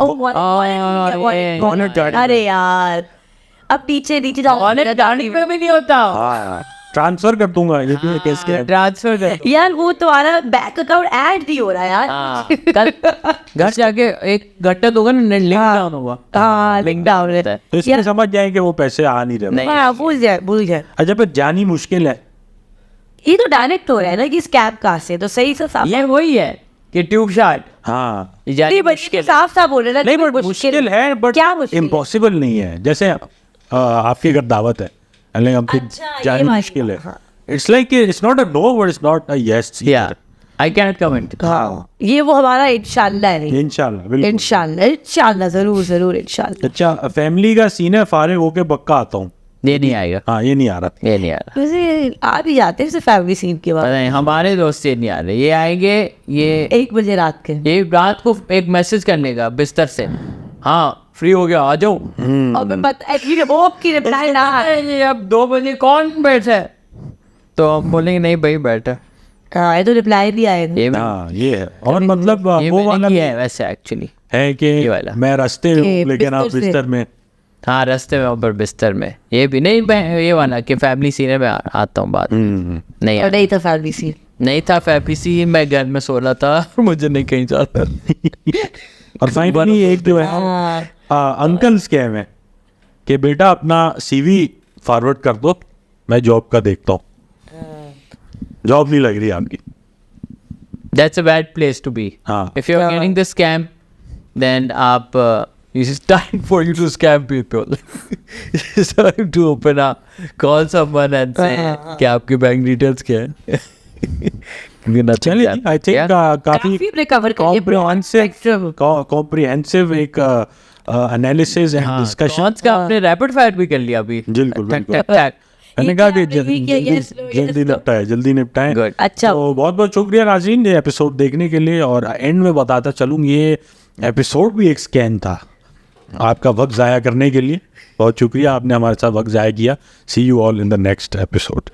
अरे यार अब नीचे नीचे जाओ। ऑनलाइन गाड़ी पे भी नहीं होता। हाँ ट्रांसफर कर दूंगा ये भी केस के ट्रांसफर कर यार वो तुम्हारा बैंक अकाउंट ऐड नहीं हो रहा है यार। हाँ कल घर जाके एक घंटा होगा ना लिंक डाउन होगा। हाँ लिंक डाउन है। तो इसमें समझ जाए कि वो पैसे आ नहीं रहे। नहीं। हाँ भूल जाए। अच्छा पर जानी मुश्किल है। ये तो डायरेक्ट हो रहा है ना कि स्कैम कहाँ से, तो सही से साफ। ये वही है कि ट्यूब शार्ट हाँ नहीं बच्चे साफ साफ बोल रहे ना नहीं बट मुश्किल है बट क्या मुश्किल है? इम्पॉसिबल नहीं है. जैसे आपकी अगर दावत है यानी हमको अच्छा, ये जाना बात मुश्किल है. It's like it's not a no but it's not a yes. Yeah I can comment. हाँ ये वो हमारा इंशाल्लाह है. इंशाल्लाह बिल्कुल इंशाल्लाह जरूर इंशाल्लाह. अच्छा फैमिली का सीन है. फारिग होके पक्का आता हूँ. ये नहीं आएगा. हाँ ये नहीं आ रहा. ये नहीं आ रहा. वैसे आ भी जाते हैं फैमिली सीन के बाद. पता नहीं हमारे दोस्त ये नहीं आ रहे. ये आएंगे ये 1 बजे रात के. ये रात को एक मैसेज करने का बिस्तर से, हाँ फ्री हो गया आ जाओ. और पता है वो आपकी रिप्लाई ना आए. ये अब 2 बजे कौन बैठा है, तो हम बोलेंगे नहीं भाई बैठा. हाँ ये तो रिप्लाई भी आए थे. ये हाँ ये है. और मतलब ये वो मैंने वाला किया है वैसे एक्चुअली है कि ये वाला. मैं रास्ते में कि हूँ, लेकिन आप बिस्तर से. बिस्तर में. हाँ रास्ते में ऊपर बिस्तर में. ये भी नहीं ये वाला कि फैमिली सीन में आता हूँ बात. नहीं और यार, नहीं था फैमिली सीन. नहीं था फैमिली सीन. मैं घर में सो रहा था मुझे नहीं कहीं जाता. और फाइनली एक जो है अंकल स्कैम है कि बेटा अपना सीवी फॉरवर्ड कर दो, मैं जॉब का देखता हूँ. जॉब नहीं लग रही आपकी. That's a bad place to be. हाँ. If you're getting the scam, then आप it's time for you to scam people. It's time to open up, call someone and say कि आपके बैंक डिटेल्स क्या है. चलिए आई थिंक काफी काफी recover कर कॉम्प्रिहेंसिव एक एनालिसिस एंड डिस्कशन. कौन का आपने रैपिड फायर भी कर लिया अभी. बिल्कुल. टैक. मैंने कहा कि yes, जल्दी निपटाएं. Good. अच्छा तो बहुत बहुत शुक्रिया नाज़रीन ये एपिसोड देखने के लिए. और एंड में बताता चलूँ ये एपिसोड भी एक स्कैम था आपका वक्त ज़ाया करने के लिए. बहुत शुक्रिया आपने हमारे साथ वक्त ज़ाया किया. See you all in the next episode.